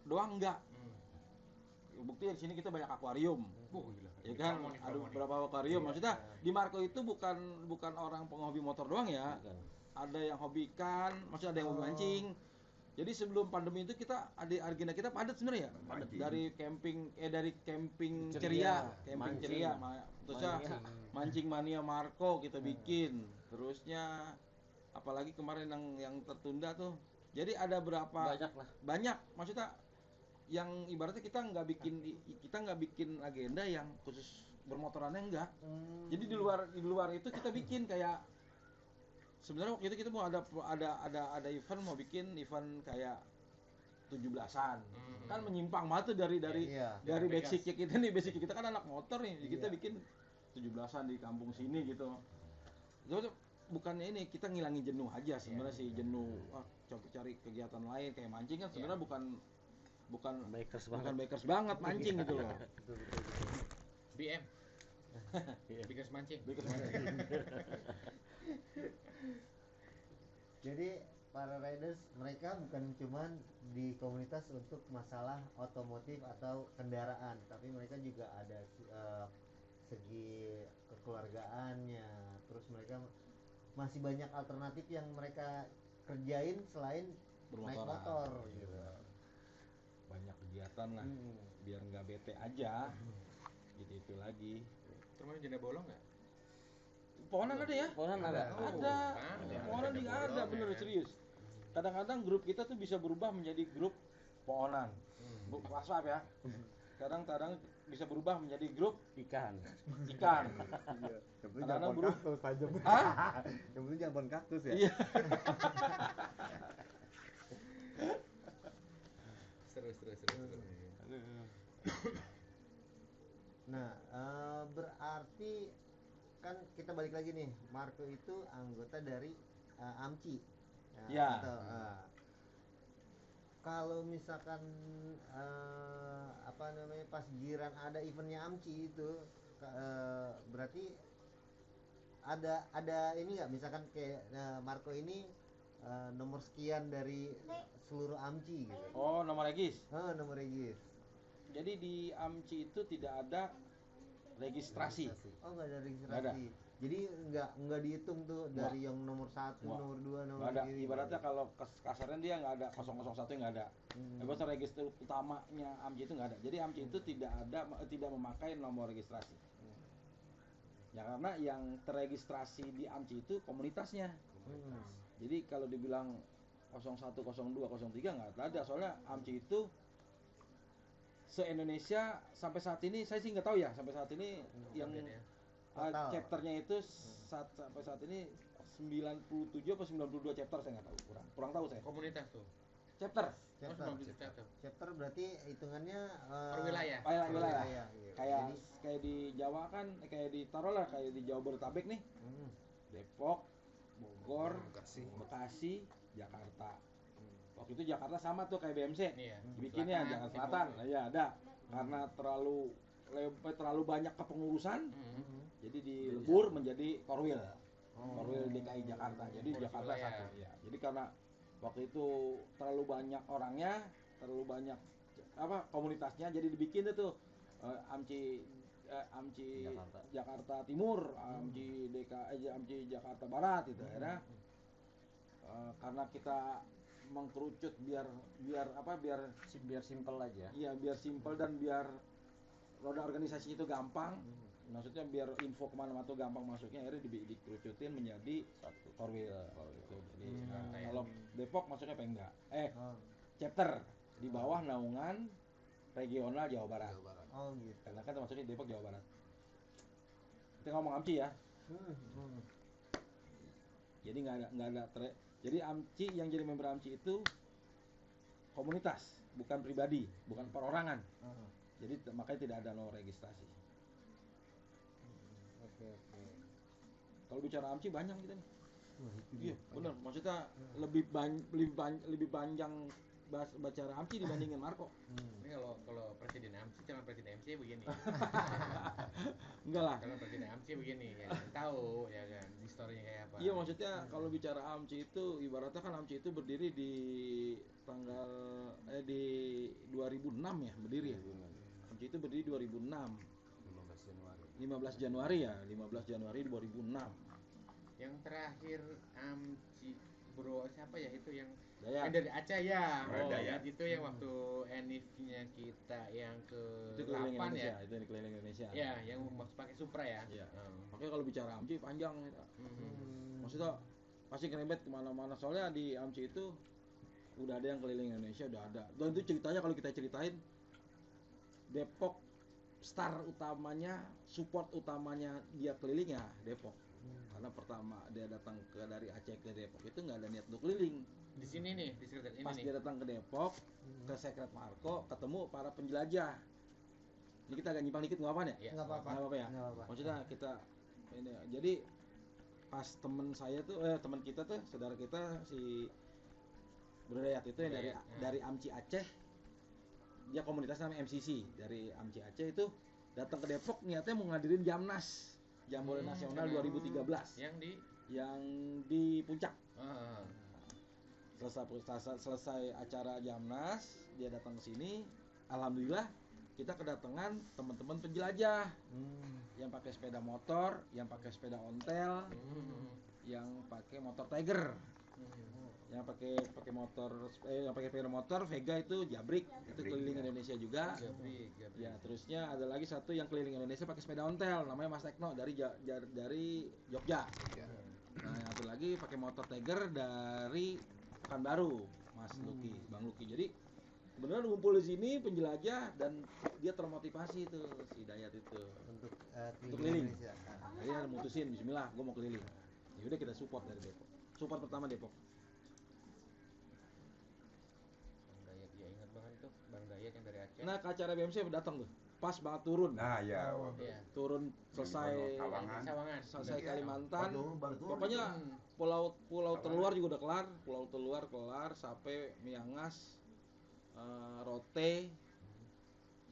doang enggak. Bukti di sini kita banyak akuarium. Gila. Ya kan, Promo nih, ada promo nih. beberapa akuarium. Maksudnya di Marco itu bukan orang penghobi motor doang ya. Bukan. Ada yang hobi ikan, maksudnya ada yang hobi mancing. Jadi sebelum pandemi itu kita ada agenda kita padat sebenarnya ya. Mancing. Dari camping Ceria, camping mancing. ceria, terusnya mancing mania Marco kita bikin. Terusnya apalagi kemarin yang tertunda tuh. Jadi ada berapa Banyak lah. banyak maksudnya yang ibaratnya kita nggak bikin agenda yang khusus bermotorannya enggak. Jadi di luar itu kita bikin kayak sebenarnya waktu itu kita mau ada event, mau bikin event kayak 17-an. Kan menyimpang banget tuh dari Iya. dari Vegas. basicnya kita nih, basic kita kan anak motor nih. Kita Iya. bikin 17-an di kampung sini gitu. Jadi bukannya ini kita ngilangin jenuh aja sebenarnya sih, jenuh coba cari kegiatan lain kayak mancing kan sebenarnya bukan bikers banget mancing gitu loh. BM. Bikers mancing. Jadi para riders mereka bukan cuman di komunitas untuk masalah otomotif atau kendaraan, tapi mereka juga ada segi kekeluargaannya. Terus mereka masih banyak alternatif yang mereka kerjain selain naik Bermotoran. motor gitu. banyak kegiatan lah, biar nggak bete aja. Gitu itu lagi. Termasuk janda bolong nggak? Pohonan ada ya? Pohonan ada. Ada. Pohonan Janda juga ada, bolong, bener ya kan? serius. Kadang-kadang grup kita tuh bisa berubah menjadi grup pohonan. WhatsApp ya. Kadang-kadang bisa berubah menjadi grup Ikan. ikan. Iya. Yang penting Kadang-kadang jangan buru- kaktus aja. Hah? Yang penting jangan kaktus ya. Iya. Seru. Nah, berarti kan kita balik lagi nih, Marco itu anggota dari AMCI. Ya. Atau, kalau misalkan apa namanya pas giran ada eventnya AMCI itu, berarti ada ini nggak, misalkan kayak Marco ini nomor sekian dari seluruh AMCI gitu. Oh, nomor regis. Nomor regis. Jadi di AMCI itu tidak ada registrasi. Oh, nggak ada Nggak ada. registrasi. Jadi nggak dihitung tuh dari yang nomor 1, Nggak. nomor 2, nomor Nggak ada. ini. Ibaratnya kalau kasarnya dia nggak ada 001 nggak ada. Ibaratnya register utamanya AMCI itu nggak ada. Jadi AMCI itu tidak memakai nomor registrasi. Ya karena yang terregistrasi di AMCI itu komunitasnya. Jadi kalau dibilang 01, 02, 03 nggak ada. Soalnya AMCI itu se-Indonesia sampai saat ini saya sih nggak tahu ya, sampai saat ini yang Total. chapternya itu sampai saat ini 97 atau 92 chapter, saya nggak tahu, kurang tahu saya. Komunitas tuh. Chapter Chapter berarti hitungannya Per wilayah. wilayah. iya. Kayak di Jawa kan, kayak di taruhlah kayak di Jawa Bodetabek nih, Depok, Bogor, Bekasi, Jakarta. Waktu itu Jakarta sama tuh kayak BMC, Iya. bikinnya Selatan, Jakarta Selatan, Timur. ya ada. Karena terlalu banyak kepengurusan, jadi dilebur menjadi Korwil. Korwil DKI Jakarta. Jadi Pengurus Jakarta wilayah. satu. Ya. Jadi karena waktu itu terlalu banyak orangnya, terlalu banyak komunitasnya, jadi dibikin itu AMCI Jakarta Timur, AMCI AMCI Jakarta Barat itu akhirnya karena kita mengkerucut biar simpel aja. iya biar simpel dan biar roda organisasi itu gampang. Maksudnya biar info kemana-mana tuh gampang masuknya, akhirnya dikerucutin menjadi satu Korwil gitu. Jadi kalau Depok masuknya Pengda, chapter di bawah naungan regional Jawa Barat. Oh gitu. Karena kan termasuknya Depok Jawa Barat. Kita ngomong AMCI ya. Jadi nggak ada jadi AMCI, yang jadi member AMCI itu komunitas, bukan pribadi, bukan perorangan. Jadi makanya tidak ada nomor registrasi. Oke. Kalau bicara AMCI banyak kita nih. Iya, benar. Maksudnya lebih panjang bicara AMCI dibandingin Marco. Ini kalau presiden AMCI sama presiden MC begini. Enggak lah. Kalau presiden AMCI begini, ya kan tahu ya kan historinya kayak apa. Iya, maksudnya kalau bicara AMCI itu ibaratnya kan AMCI itu berdiri di tanggal di 2006 ya, berdiri ya. AMCI itu berdiri 2006. 15 Januari 2006. Yang terakhir AMCI bro siapa ya itu yang Dayat. dari Aceh ya. Oh, Dayat itu yang waktu enifnya kita yang ke Itu keliling 8 Indonesia, ya. itu yang keliling Indonesia. Ya, yang pakai Supra ya. Iya. Makanya kalau bicara AMCI panjang ya. Maksudnya pasti ngerebet kemana-mana, soalnya di AMCI itu udah ada yang keliling Indonesia, udah ada. Dan itu ceritanya kalau kita ceritain, Depok star utamanya, support utamanya dia keliling ya Depok. Karena pertama dia datang dari Aceh ke Depok itu nggak ada niat untuk keliling. Di sini nih, di sekitar ini Pas nih. dia datang ke Depok, ke Sekret Marco, ketemu para penjelajah. Ini kita agak nyimpang dikit nggak apa-apa ya? Iya. Nggak apa-apa. Nggak apa-apa ya? Nggak apa-apa. Maksudnya kita ini, jadi pas temen saya tuh, teman kita tuh, saudara kita si Bro Dayat itu yang dari AMCI Aceh, dia komunitas namanya MCC dari AMCI Aceh itu datang ke Depok niatnya mau ngadirin Jamnas, Jambore Nasional 2013 yang di Puncak. Selesai acara Jamnas, dia datang ke sini. Alhamdulillah kita kedatangan teman-teman penjelajah yang pakai sepeda motor, yang pakai sepeda ontel, yang pakai motor Tiger. yang pakai motor yang pakai sepeda motor Vega itu Jabrik itu Jabrik, keliling ya. Indonesia juga. Jabrik. Ya, terusnya ada lagi satu yang keliling Indonesia pakai sepeda ontel namanya Mas Tekno dari dari Jogja. Nah, yang satu lagi pakai motor Tiger dari Pekanbaru, Mas Luki, Bang Luki. Jadi benar ngumpul di sini penjelajah dan dia termotivasi itu si Dayat itu Untuk untuk keliling. Indonesia. Akhirnya mutusin Bismillah, gue mau keliling. Ya udah kita support dari Depok. Support pertama Depok. Bang Dayat, ya ingat banget tuh Bang Dayat yang dari Aceh. Nah, ke acara BMC datang tuh. Pas banget turun. Nah, ya. Oh, Iya. Turun selesai Sawangan. Sawangan. selesai Iya. Kalimantan. Baru turun. Pokoknya Hmm. pulau terluar juga udah kelar, pulau terluar kelar sampai Miangas, Rote,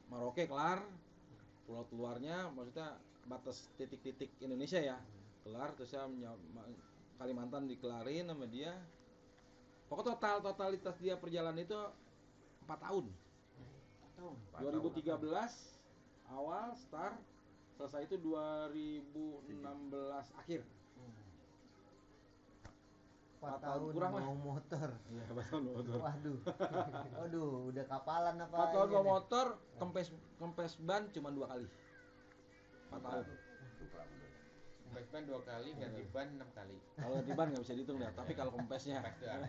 Maroke kelar. Pulau terluarnya maksudnya batas titik-titik Indonesia ya. Kelar terus saya Kalimantan dikelarin sama dia. Pokoknya totalitas dia perjalanan itu 4 tahun. 2013 awal start, selesai itu 2016 akhir. 4 tahun tahun kurang lah. bawa motor. Iya, 4 tahun motor. Waduh. Waduh, udah kapalan apa 4 tahun ini bawa nih? motor, kempes ban cuma 2 kali. 4 tahun. Kempes ban 2 kali, ganti ban 6 kali. Kalau ganti ban nggak bisa dihitung dah, tapi kalau kempesnya. Kempes doang.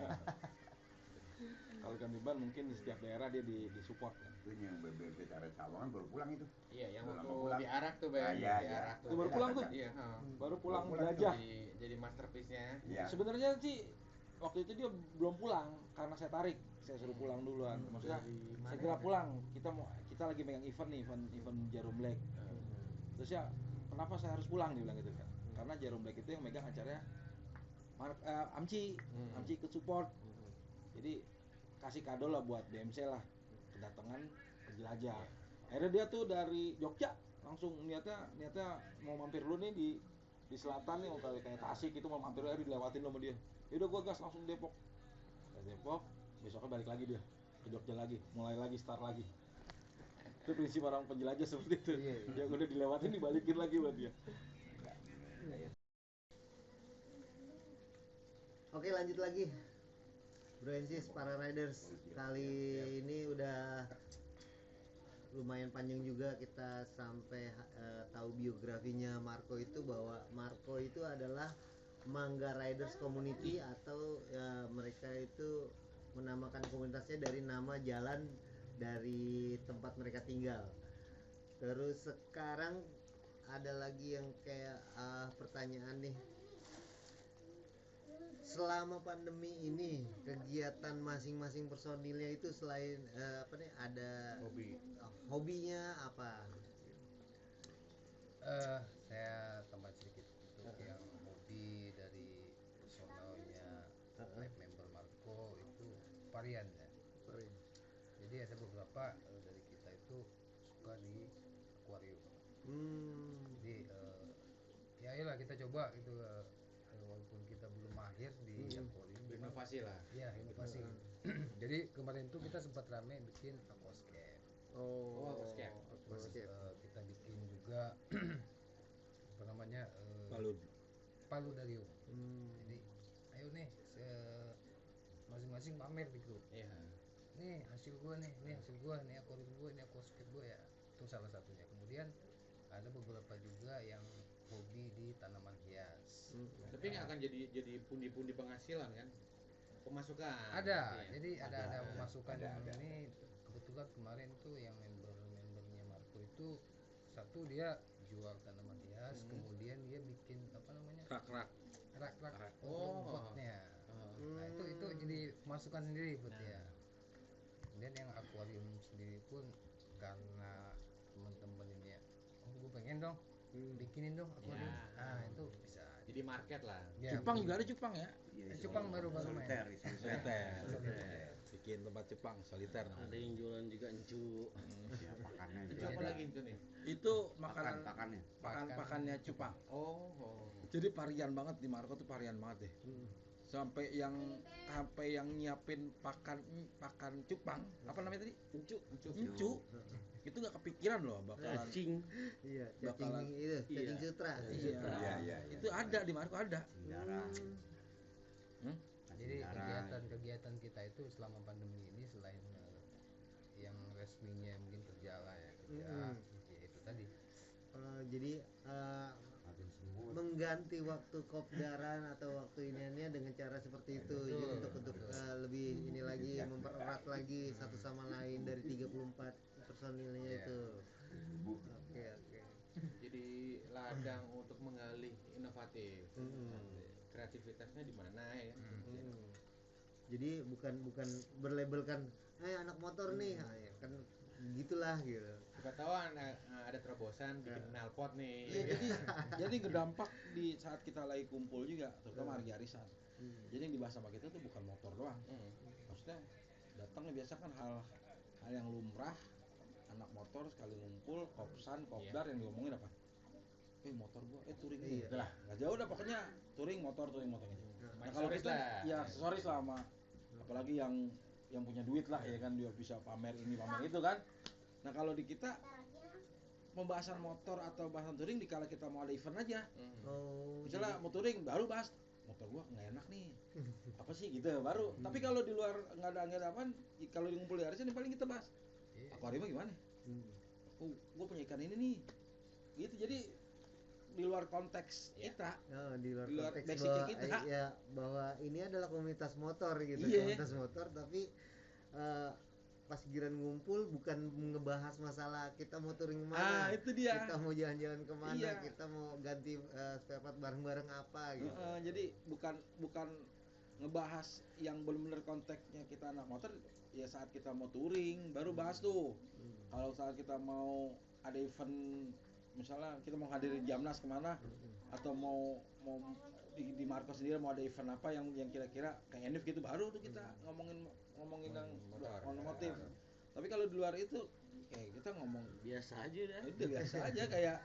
Kalau ganti ban mungkin di setiap daerah dia disupport kan. Itu yang BBB Tarik Sawangan baru pulang itu. Iya, yang Udah waktu lama pulang. diarak tuh, Ah, Bang. iya, Diarak iya. tuh. Itu baru pulang tuh. Iya, Baru pulang Baru pulang jelajah. jadi masterpiece-nya. Iya. Sebenarnya sih waktu itu dia belum pulang karena saya tarik, saya suruh pulang duluan. Maksudnya segera pulang. Kita lagi megang event nih, event Jarum Black. Terus ya kenapa saya harus pulang dia bilang gitu kan? Karena Jarum Black itu yang megang acaranya Amci ikut support. Jadi kasih kado lah buat BMC lah, kedatangan penjelajah. Akhirnya dia tuh dari Jogja langsung niatnya mau mampir dulu nih di selatan nih, mau kayak Tasik itu mau mampir aja dilewatin sama dia. Yaudah gua gas langsung Depok. Dari Depok besoknya balik lagi dia ke Jogja lagi, mulai lagi start lagi. Itu prinsip orang penjelajah seperti itu. Iya, iya. Yang udah dilewatin dibalikin lagi buat dia. Oke, lanjut lagi. Bro Ensis, para riders, kali ini udah lumayan panjang juga kita sampai tahu biografinya Marco itu, bahwa Marco itu adalah Mangga Riders Community, atau mereka itu menamakan komunitasnya dari nama jalan dari tempat mereka tinggal. Terus sekarang ada lagi yang kayak pertanyaan nih. Selama pandemi ini kegiatan masing-masing personilnya itu selain ada hobinya apa? Saya tambah sedikit untuk yang hobi dari personalnya member Marco itu varian ya. Jadi ada beberapa dari kita itu suka di akuarium. Jadi ya iyalah kita coba gitu, walaupun kita belum mahir di akuarium, Inovasi lah. ya inovasi. Jadi kemarin tuh kita sempat rame bikin aquascape. Aquascape. Terus kita bikin juga apa namanya paludarium. Jadi ayo nih masing-masing pamer di grup. Iya. Nih hasil gua nih, nih akuarium gua, ini aquascape gua ya. Itu salah satunya. Kemudian ada beberapa juga yang hobi di tanaman hias. Tapi nggak akan jadi pundi-pundi penghasilan kan? Pemasukan. Ada, Iya. jadi ada Ada. pemasukan Ada, yang ada. ini kebetulan kemarin tuh yang membernya Marco itu satu dia jual tanaman hias, kemudian dia bikin apa namanya Rak-rak. rak Oh. robotnya. Nah itu jadi masukan sendiri buat dia. Kemudian yang akuarium sendiri pun karena teman-teman ini ya, gue pengen dong bikinin dong akuarium. Ya. Itu bisa. Jadi market lah. Ya, Cupang betul. juga ada cupang ya. Cupang baru main. Soliter. Soliter. Bikin tempat cupang soliter. Ada yang jualan juga encu. Ya, pakannya Itu juga. apa lagi itu nih? Itu makanan Pakannya. pakannya cupang. Oh. Jadi varian banget di Marco tuh varian banget deh. Sampai yang nyiapin pakan cupang, apa namanya tadi? Encu. Itu nggak kepikiran loh bakalan. Iya, Bakalan- cacing itu, cacing sutra. Iya. Iya. Itu ada di Marco ada. Jarang. Jadi Sekarang. kegiatan-kegiatan kita itu selama pandemi ini selain yang resminya mungkin kerja lah ya kerja, ya itu tadi. Jadi Makin semua. mengganti waktu kopdaran atau waktu iniannya dengan cara seperti itu. Jadi untuk lebih ini lagi mempererat lagi satu sama lain dari 34 personilnya Iya. itu. Oke. Jadi ladang untuk mengalih inovatif. Kreativitasnya di mana ya? Jadi bukan berlabelkan anak motor nih, ya kan gitulah gitu. Siapa tahu ada terobosan bikin knalpot nih. Iya, jadi ngedampak di saat kita lagi kumpul juga, terutama hari arisan. Jadi yang dibahas sama kita tuh bukan motor doang. Maksudnya datangnya biasa kan hal yang lumrah, anak motor sekali ngumpul, kopsan, kopdar yang diomongin apa? Motor gua, touring nih. Iya. Udah lah, nggak jauh dah pokoknya touring motor aja. Nah kalau Aksesoris kita lah. ya aksesoris lah sama apalagi yang punya duit lah ya kan dia bisa pamer ini pamer itu kan. Nah kalau di kita pembahasan motor atau bahasan touring dikala kita mau ada event aja. Oh, Misalnya mau touring baru bahas motor gua nggak enak nih. Apa sih gitu baru. Tapi kalau di luar nggak ada apaan, kalau di ngumpul di arisan yang paling kita bahas. Akuariumnya gimana? Oh, gua punya ikan ini nih. Gitu jadi di luar konteks kita. di luar konteks basicnya bahwa, kita. bahwa ini adalah komunitas motor gitu. Iya. Komunitas motor tapi pas giliran ngumpul bukan ngebahas masalah kita mau touring kemana, Itu dia. kita mau jalan-jalan kemana, Iya. kita mau ganti spare part bareng-bareng apa gitu. Jadi bukan ngebahas yang benar-benar konteksnya kita anak motor ya saat kita mau touring baru bahas tuh. Kalau saat kita mau ada event misalnya kita mau hadirin Jamnas kemana atau mau di Marco sendiri mau ada event apa yang kira-kira kayak Enif gitu baru tuh kita ngomongin yang otomotif. Tapi kalau di luar itu kayak kita ngomong biasa aja dah. itu biasa aja kayak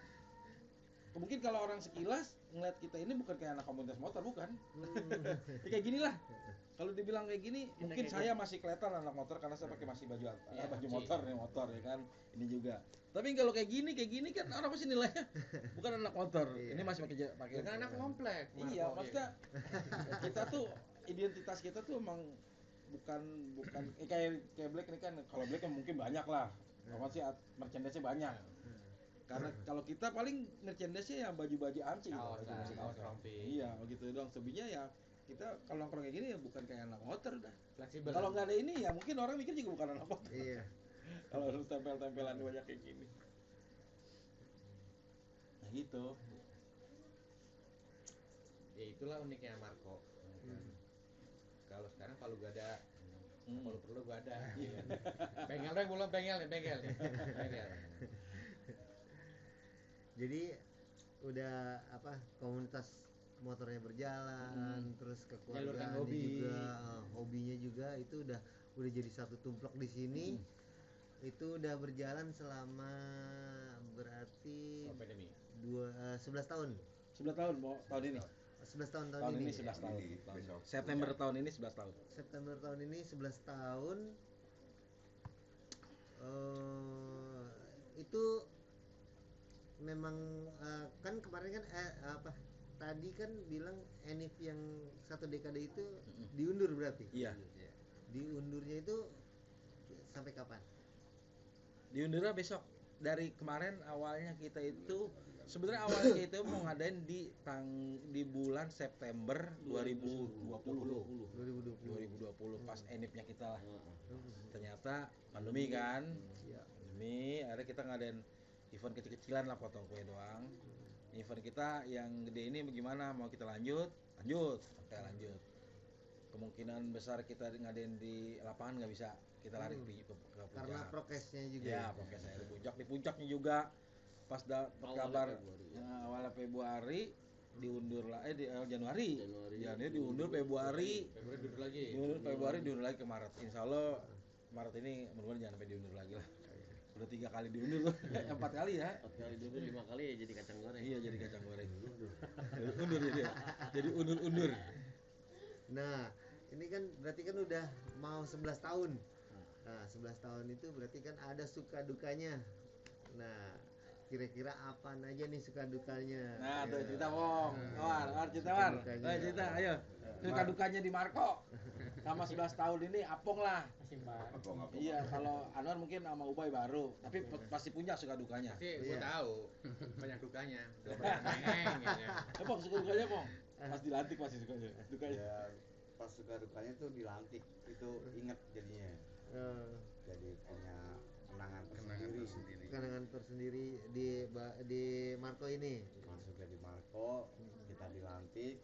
mungkin kalau orang sekilas ngeliat kita ini bukan kayak anak komunitas motor bukan. Ya kayak gini lah. Kalau dibilang kayak gini, mungkin saya masih kelihatan anak motor karena saya pakai masih baju motor nih motor ya kan. Ini juga. Tapi kalau kayak gini kan orang pasti nilainya bukan anak motor. Ini masih pakai Dengan anak komplek. Iya, maksudnya kita tuh identitas kita tuh emang bukan kayak Black ini kan. Kalau Black kan mungkin banyak lah. Apa sih merchandise-nya banyak. Karena kalau kita paling merchandise-nya ya baju-baju AMCI gitu. Kaos rompi. Iya, begitu doang. Selebihnya ya kita kalau nongkrong kayak gini ya bukan kayak anak motor dah. Fleksibel. Kalau nggak ada ini ya mungkin orang mikir juga bukan anak motor. Iya. Kalau harus tempel-tempelan banyak kayak gini. Nah gitu. Ya itulah uniknya Marco. Kalau sekarang kalau gak ada, kalau perlu gua ada. Bengkel dong, belum bengkel. Jadi udah komunitas motornya berjalan, terus kekeluargaan Jalurkan hobi. juga, hobinya juga itu udah jadi satu tumplek di sini. Itu udah berjalan selama berarti Pandemi. 11 tahun. 11 tahun, tahun ini. 11 tahun Tahun ini 11 tahun. September tahun ini 11 tahun. September tahun ini 11 tahun. Itu memang kan kemarin kan tadi kan bilang Enif yang satu dekade itu diundur berarti. Iya. Diundurnya itu sampai kapan? Diundurnya besok. Dari kemarin awalnya kita itu sebenarnya awalnya kita mau ngadain di bulan September 2020 pas Enifnya kita lah. Ternyata pandemi kan. Pandemi, akhirnya kita ngadain event kecil-kecilan lah, potong kue doang. Event kita yang gede ini bagaimana? Mau kita lanjut, oke lanjut. Kemungkinan besar kita ngadain di lapangan nggak bisa, kita lari ke puncak. Karena prokesnya juga. Ya, prokesnya di puncaknya juga. Pas dapat kabar awal Februari diundur lah, Januari diundur Februari diundur lagi ke Maret. Insya Allah Maret ini mudah-mudahan jangan sampai diundur lagi lah. Udah 3 kali diundur tuh, 4 kali ya. 4 kali diundur 5 kali ya jadi kacang goreng. Iya jadi kacang goreng. Undur jadi undur. Nah, ini kan berarti kan udah mau 11 tahun. Nah, 11 tahun itu berarti kan ada suka dukanya. Nah, kira-kira apa aja nih suka dukanya. Nah, tuh Ya. cerita Wong. War cerita War. Dukanya. Ayo cerita, ayo. Suka dukanya di Marco. Sama 11 tahun ini apong lah. Apa? Iya, kalau Anwar mungkin sama Ubay baru, tapi pasti punya suka dukanya. Pasti gue Iya. tahu banyak dukanya. Neng ya kan. Pong suka dukanya, Pong. Pas dilantik pasti sukanya. Dukanya. Ya pas suka dukanya tuh dilantik itu inget jadinya. Eh, Jadi punya kenangan Kenangan tersendiri. tersendiri. kenangan tersendiri di Marco ini. Masuknya di Marco, kita dilantik,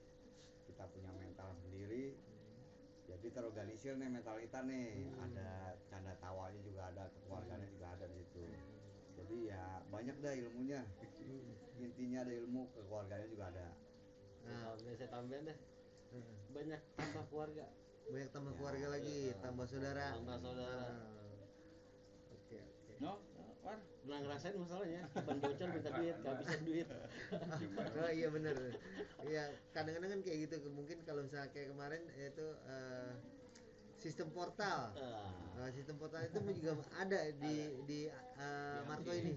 kita punya mental sendiri. Jadi terorganisir nih mental kita nih, ada canda tawanya juga ada, kekeluargaannya juga ada di situ. Jadi ya banyak dah ilmunya. Intinya ada ilmu, kekeluargaannya juga ada. Nah, Saya tambahin deh, eh, banyak tambah keluarga, banyak tambah Ya, keluarga lagi, tambah saudara. tambah saudara. Ah, Oke, oke. No, War. Pernah ngerasain masalahnya, ban bocor minta duit, kehabisan duit. Oh iya bener. Iya, kadang-kadang kan kayak gitu. Mungkin kalau misalnya kayak kemarin itu sistem portal. Sistem portal itu juga ada di Marco ini.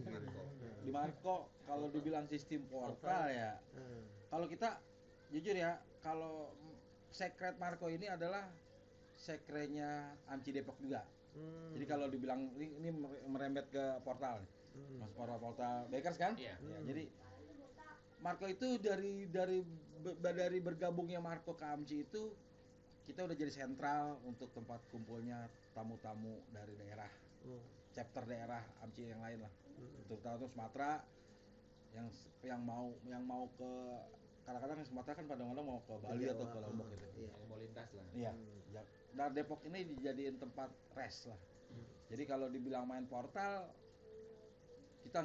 Di Marco kalau dibilang sistem portal ya. Eh, Kalau kita jujur ya, kalau sekret Marco ini adalah sekretnya Amci Depok juga. hmm, Jadi kalau dibilang ini merembet ke portal nih. hmm, Mas portal Bakers kan? Iya. Ya, jadi Marco itu dari bergabungnya Marco ke Amci itu kita udah jadi sentral untuk tempat kumpulnya tamu-tamu dari daerah, oh, chapter daerah Amci yang lain lah. hmm, Terutama tuh Sumatera yang mau ke kadang-kadang Sumatera kan kadang-kadang mau ke Bali Jawa, atau ke Lombok gitu. Iya. Yang mau lintas lah. Iya. Hmm. Dan Depok ini dijadiin tempat rest lah. Hmm. Jadi kalau dibilang main portal kita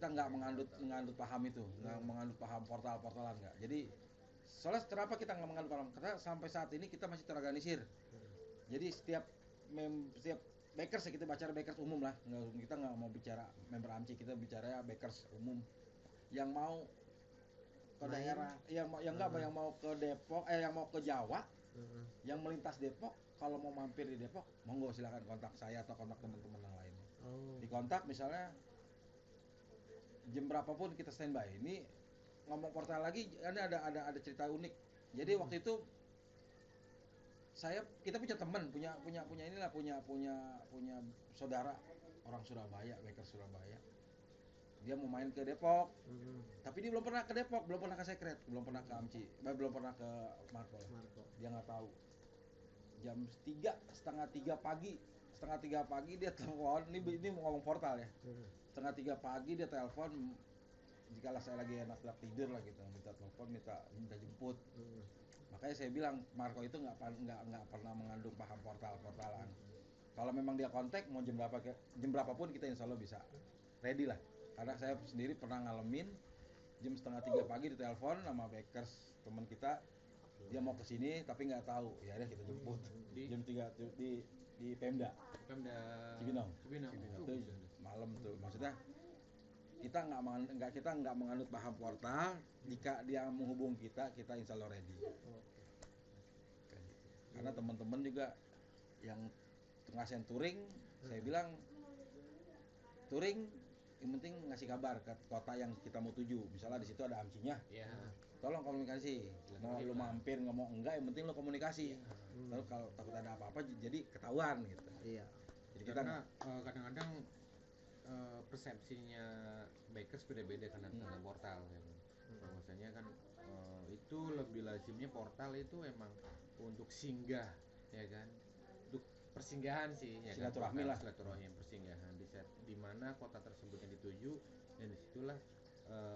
nggak mengandut paham itu, nggak mengandut paham portalan nggak. Jadi soalnya kenapa kita nggak mengandut paham? Karena sampai saat ini kita masih terorganisir. Jadi setiap bakers ya, kita bicara bakers umum lah. Kita nggak mau bicara member AMCI, kita bicara bakers umum yang mau ke Main. daerah, yang mau ke Depok, yang mau ke Jawa, Heeh. yang melintas Depok, kalau mau mampir di Depok, monggo silakan kontak saya atau kontak teman-teman yang lainnya. Oh. Di kontak misalnya jam berapapun kita standby. Ini ngomong portal lagi, ini ada cerita unik. Jadi waktu itu kita punya teman, punya saudara orang Surabaya, baker Surabaya. Dia mau main ke Depok, Hmm, tapi dia belum pernah ke Depok, belum pernah ke Secret, belum pernah ke Amci, belum pernah ke Marco. Marco. Dia nggak tahu. Jam 3, setengah tiga pagi dia telepon. Ini mau ngomong portal ya. Hmm. Setengah 3 pagi dia telepon. Jikalau saya lagi enak tidur lah gitu, minta telepon, minta jemput. Hmm. Makanya saya bilang Marco itu nggak pernah mengandung paham portalan. Kalau memang dia kontak mau jam berapapun kita insya Allah bisa ready lah. Karena saya sendiri pernah ngalamin jam setengah 3 pagi ditelepon sama bakers teman kita, dia mau kesini tapi nggak tahu, ya udah kita jemput Di- jam 3 tuh di Pemda Pemda Cibinong. Cibinong. Itu malam tuh, maksudnya kita nggak menganut paham portal. Jika dia menghubung kita insya Allah ready. Kayak gitu. Karena teman-teman juga yang ngasihin touring, saya bilang touring yang penting ngasih kabar ke kota yang kita mau tuju. Misalnya di situ ada AMCI-nya, Iya. tolong komunikasi. Mau lu mampir nggak mau enggak, yang penting lu komunikasi. Hmm. Lalu kalau takut ada apa-apa jadi ketahuan gitu. Iya. Jadi kita Karena kadang-kadang persepsinya bakers beda-beda karena tentang portal ya. Bahwasanya kan itu lebih lazimnya portal itu emang untuk singgah ya kan. Untuk persinggahan sih ya kan. Silaturahmi Portal, lah. silaturahim persinggahan di mana kota tersebut yang dituju, dan disitulah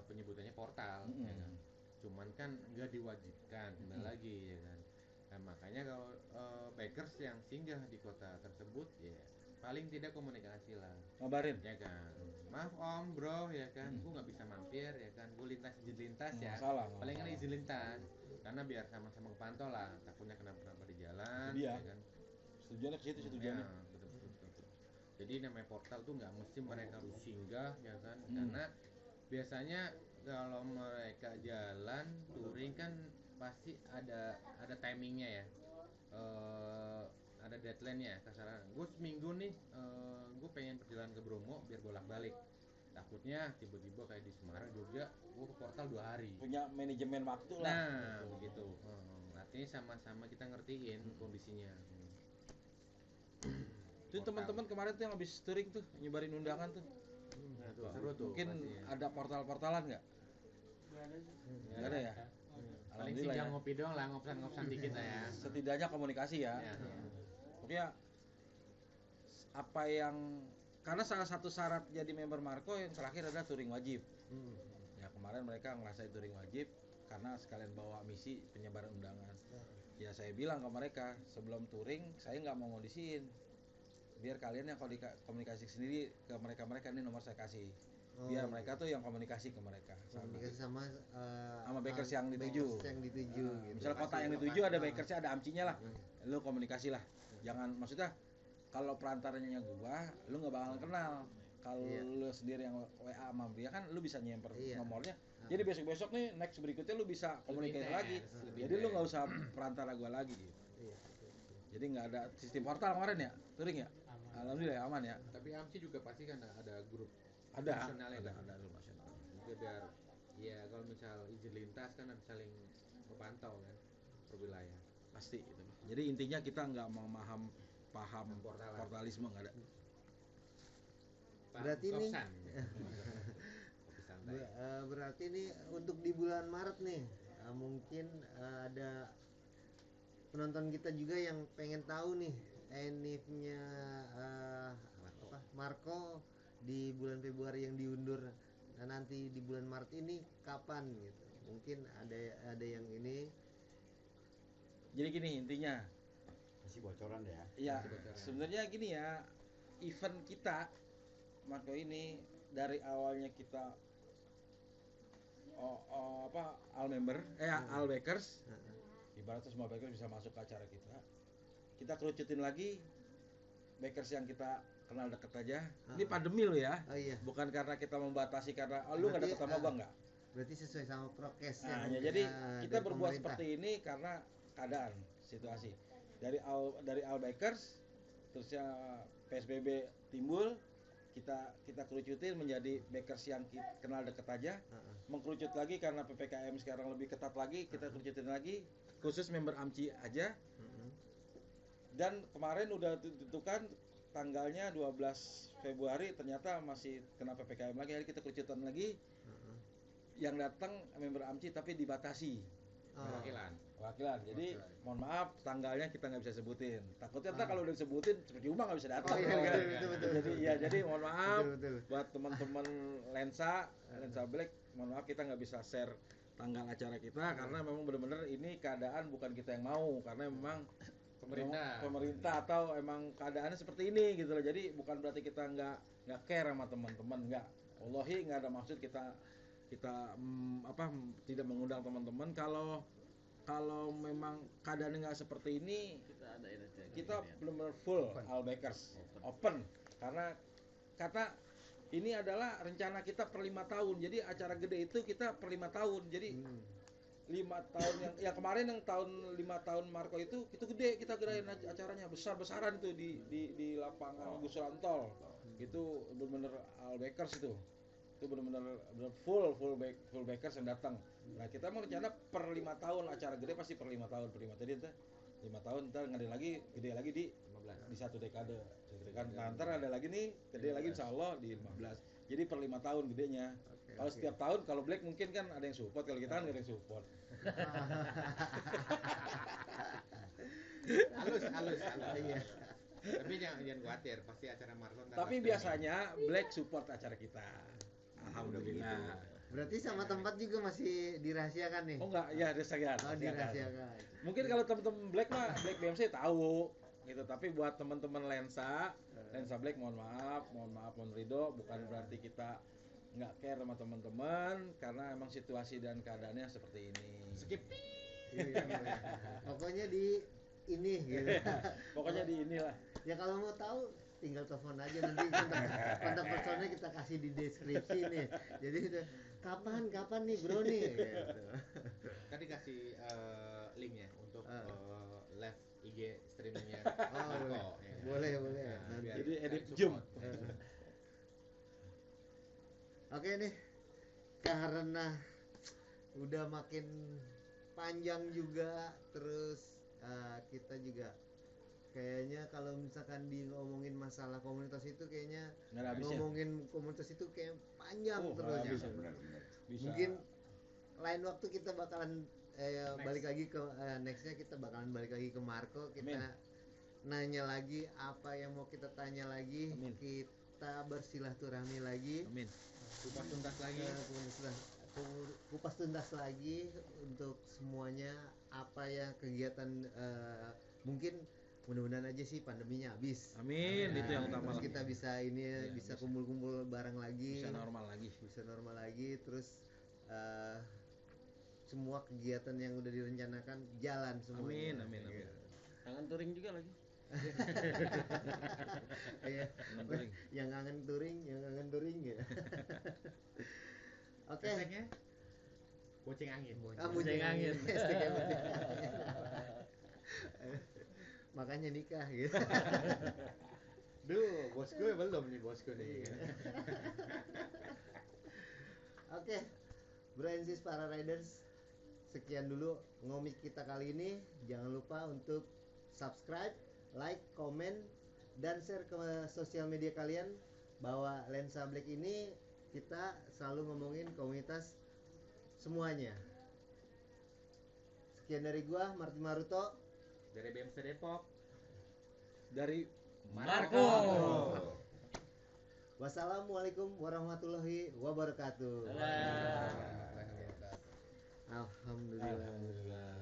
penyebutannya portal ya kan. Cuman kan nggak diwajibkan kembali lagi ya kan. Nah, makanya kalau bakers yang singgah di kota tersebut ya paling tidak komunikasi lah ngabarin. ya kan, maaf om bro ya kan, gua nggak bisa mampir ya kan, gua izin lintas ya, Masalah. paling kan izin lintas karena biar sama-sama kepantau lah, takutnya kenapa-kenapa di jalan Itu dia. ya kan. Tujuannya ke situ Ya, tujuannya. betul. Jadi namanya portal tuh nggak mesti mereka harus singgah ya kan, Hmm. karena biasanya kalau mereka jalan touring kan pasti ada timingnya ya. Ada deadline-nya, kasaran gue seminggu nih gue pengen perjalanan ke Bromo biar bolak-balik. Takutnya tiba-tiba kayak di Semarang, Jogja, ke portal 2 hari. Punya manajemen waktu lah. Nah, begitu. Artinya sama-sama kita ngertiin kondisinya. Itu teman-teman kemarin tuh yang habis touring tuh nyebarin undangan tuh. Nah, tuh, seru tuh. Mungkin pastinya. ada portal-portalan nggak? Nggak ada ya. Paling Alhamdulillah singgah ya. ngopi doang lah, ngopsan-ngopsan dikit lah ya. Setidaknya komunikasi ya. Ya. Pokoknya apa yang karena salah satu syarat jadi member Marco yang terakhir adalah touring wajib. Ya kemarin mereka ngerasain touring wajib karena sekalian bawa misi penyebaran undangan. Ya saya bilang ke mereka sebelum touring saya nggak mau ngondisiin. Biar kalian yang komunikasi sendiri ke mereka ini nomor saya kasih. Biar mereka tuh yang komunikasi ke mereka. Komunikasi sama Sama bakers yang dituju. bakers yang dituju gitu. Misalnya kota yang dituju ada bakersnya, ada amcinya lah. Lu komunikasi lah. Jangan maksudnya kalau perantaranya gua, lu nggak bakalan kenal. Kalau lu sendiri yang WA sama dia kan lu bisa nyamper nomornya. Jadi besok-besok nih next berikutnya lu bisa komunikasi lagi. Jadi lu nggak usah perantara gua lagi gitu. Jadi nggak ada sistem portal kemarin ya, touring ya. Alhamdulillah aman ya. Tapi AMCI juga pasti kan ada grup Ada nasionalnya kan? ada grup nasional. Juga biar ya kalau misal izin lintas kan ada saling memantau kan per wilayah. Pasti gitu. Jadi intinya kita nggak mau paham Portalan. portalisme nggak ada. Berarti ini- Kopsan. Kopi santai. Berarti ini untuk di bulan Maret nih mungkin ada penonton kita juga yang pengen tahu nih enifnya Marco di bulan Februari yang diundur. Nah, nanti di bulan Maret ini kapan gitu. Mungkin ada yang ini. Jadi gini intinya. Kasih bocoran deh ya. Ya, Masih bocoran. sebenarnya gini ya, event kita Marco ini dari awalnya kita all member, all bakers, ibaratnya semua bakers bisa masuk ke acara kita. Kita kerucutin lagi bakers yang kita kenal deket aja. Ini pandemi loh ya, Oh iya. bukan karena kita membatasi karena lu nggak Berarti, deket sama gua nggak. Berarti sesuai sama prokes Nah, yang, ya, jadi kita dari berbuat pemerintah. seperti ini karena keadaan situasi dari all bakers terusnya PSBB timbul kita kerucutin menjadi bakers yang kenal deket aja, mengkerucut lagi karena PPKM sekarang lebih ketat lagi, kita kerucutin lagi khusus member AMCI aja. Dan kemarin udah ditentukan tanggalnya 12 Februari ternyata masih kena PPKM lagi, jadi kita kerucutan lagi. Yang datang member AMCI tapi dibatasi Perwakilan. wakilan. Jadi Wakilan. mohon maaf tanggalnya kita nggak bisa sebutin. Takutnya ntar kalau udah disebutin cuma nggak bisa datang. Oh, iya, kan? betul. Jadi ya jadi mohon maaf Betul. buat teman-teman lensa Black, mohon maaf kita nggak bisa share tanggal acara kita karena memang benar-benar ini keadaan bukan kita yang mau karena memang pemerintah atau emang keadaannya seperti ini gitu loh. Jadi bukan berarti kita nggak care sama teman-teman, nggak. Wallahi nggak ada maksud kita tidak mengundang teman-teman kalau memang keadaannya nggak seperti ini kita benar-benar full all bakers open karena ini adalah rencana kita per 5 tahun. Jadi acara gede itu kita per 5 tahun. Jadi 5 tahun yang kemarin yang tahun 5 tahun Marco itu gede, kita gedein acaranya besar-besaran tuh di lapangan Gus Rantol. Itu benar-benar all bakers itu benar-benar full bakers yang datang. Nah kita mau rencana per 5 tahun acara gede pasti per 5 tahun jadi itu 5 tahun ntar ngadain lagi gede lagi di 15. di satu dekade kan. Nah, ntar ada lagi nih gede lagi insya Allah di 15. Jadi per 5 tahun gedenya. Kalau setiap tahun kalau Black mungkin kan ada yang support, kalau kita kan nggak ada yang support. halus iya. Tapi jangan khawatir, pasti acara Marco ntar Tapi pasti biasanya Black support acara kita. Alhamdulillah. Berarti sama tempat juga masih dirahasiakan nih. Oh enggak, ya dirahasiakan. Oh, dirahasiakan. Mungkin kalau teman-teman Black mah Black BMC tahu gitu, tapi buat teman-teman lensa Black mohon maaf ridho, bukan berarti kita nggak care sama teman-teman karena emang situasi dan keadaannya seperti ini. skip. Iya. Pokoknya di ini gitu. Pokoknya di inilah. Ya kalau mau tahu tinggal telepon aja nanti kontak personnya kita kasih di deskripsi nih. Jadi kapan nih bro nih gitu. Tadi kasih linknya untuk live IG streamingnya Oh, Marco. boleh. Nah, Nanti. biar Jadi edit support. Zoom. Oke nih, karena udah makin panjang juga, terus kita juga kayaknya kalau misalkan di ngomongin masalah komunitas itu kayaknya Nggak ada habisnya. ngomongin komunitas itu kayak panjang terus ya. bisa. Mungkin lain waktu kita bakalan balik lagi ke nextnya kita bakalan balik lagi ke Marco, kita nanya lagi apa yang mau kita tanya lagi. Amin. Kita bersilaturahmi lagi. Amin. Kupas tuntas lagi. Kupas tuntas lagi untuk semuanya apa ya kegiatan, mungkin mudah-mudahan aja sih pandeminya habis. Amin, itu yang utama Terus lagi. kita bisa ini Iya, bisa bisa. kumpul-kumpul bareng lagi. Bisa normal lagi. Terus semua kegiatan yang udah direncanakan jalan semuanya. Amin. Kangen touring juga lagi. Iya. Kangen touring. yang kangen touring ya. Oke. Hashtagnya boceng angin. Boceng angin. Hashtagnya boceng angin. Makanya nikah gitu. Duh, bos gue belum nih bosku nih. Oke, Bro and Sis para riders, sekian dulu ngomik kita kali ini. Jangan lupa untuk subscribe, like, komen, dan share ke sosial media kalian bahwa Lensa Black ini kita selalu ngomongin komunitas semuanya. Sekian dari gua, Martin Maruto. Dari BMC Depok. Dari Marco. Wassalamualaikum warahmatullahi wabarakatuh. Dadah. Alhamdulillah. Alhamdulillah.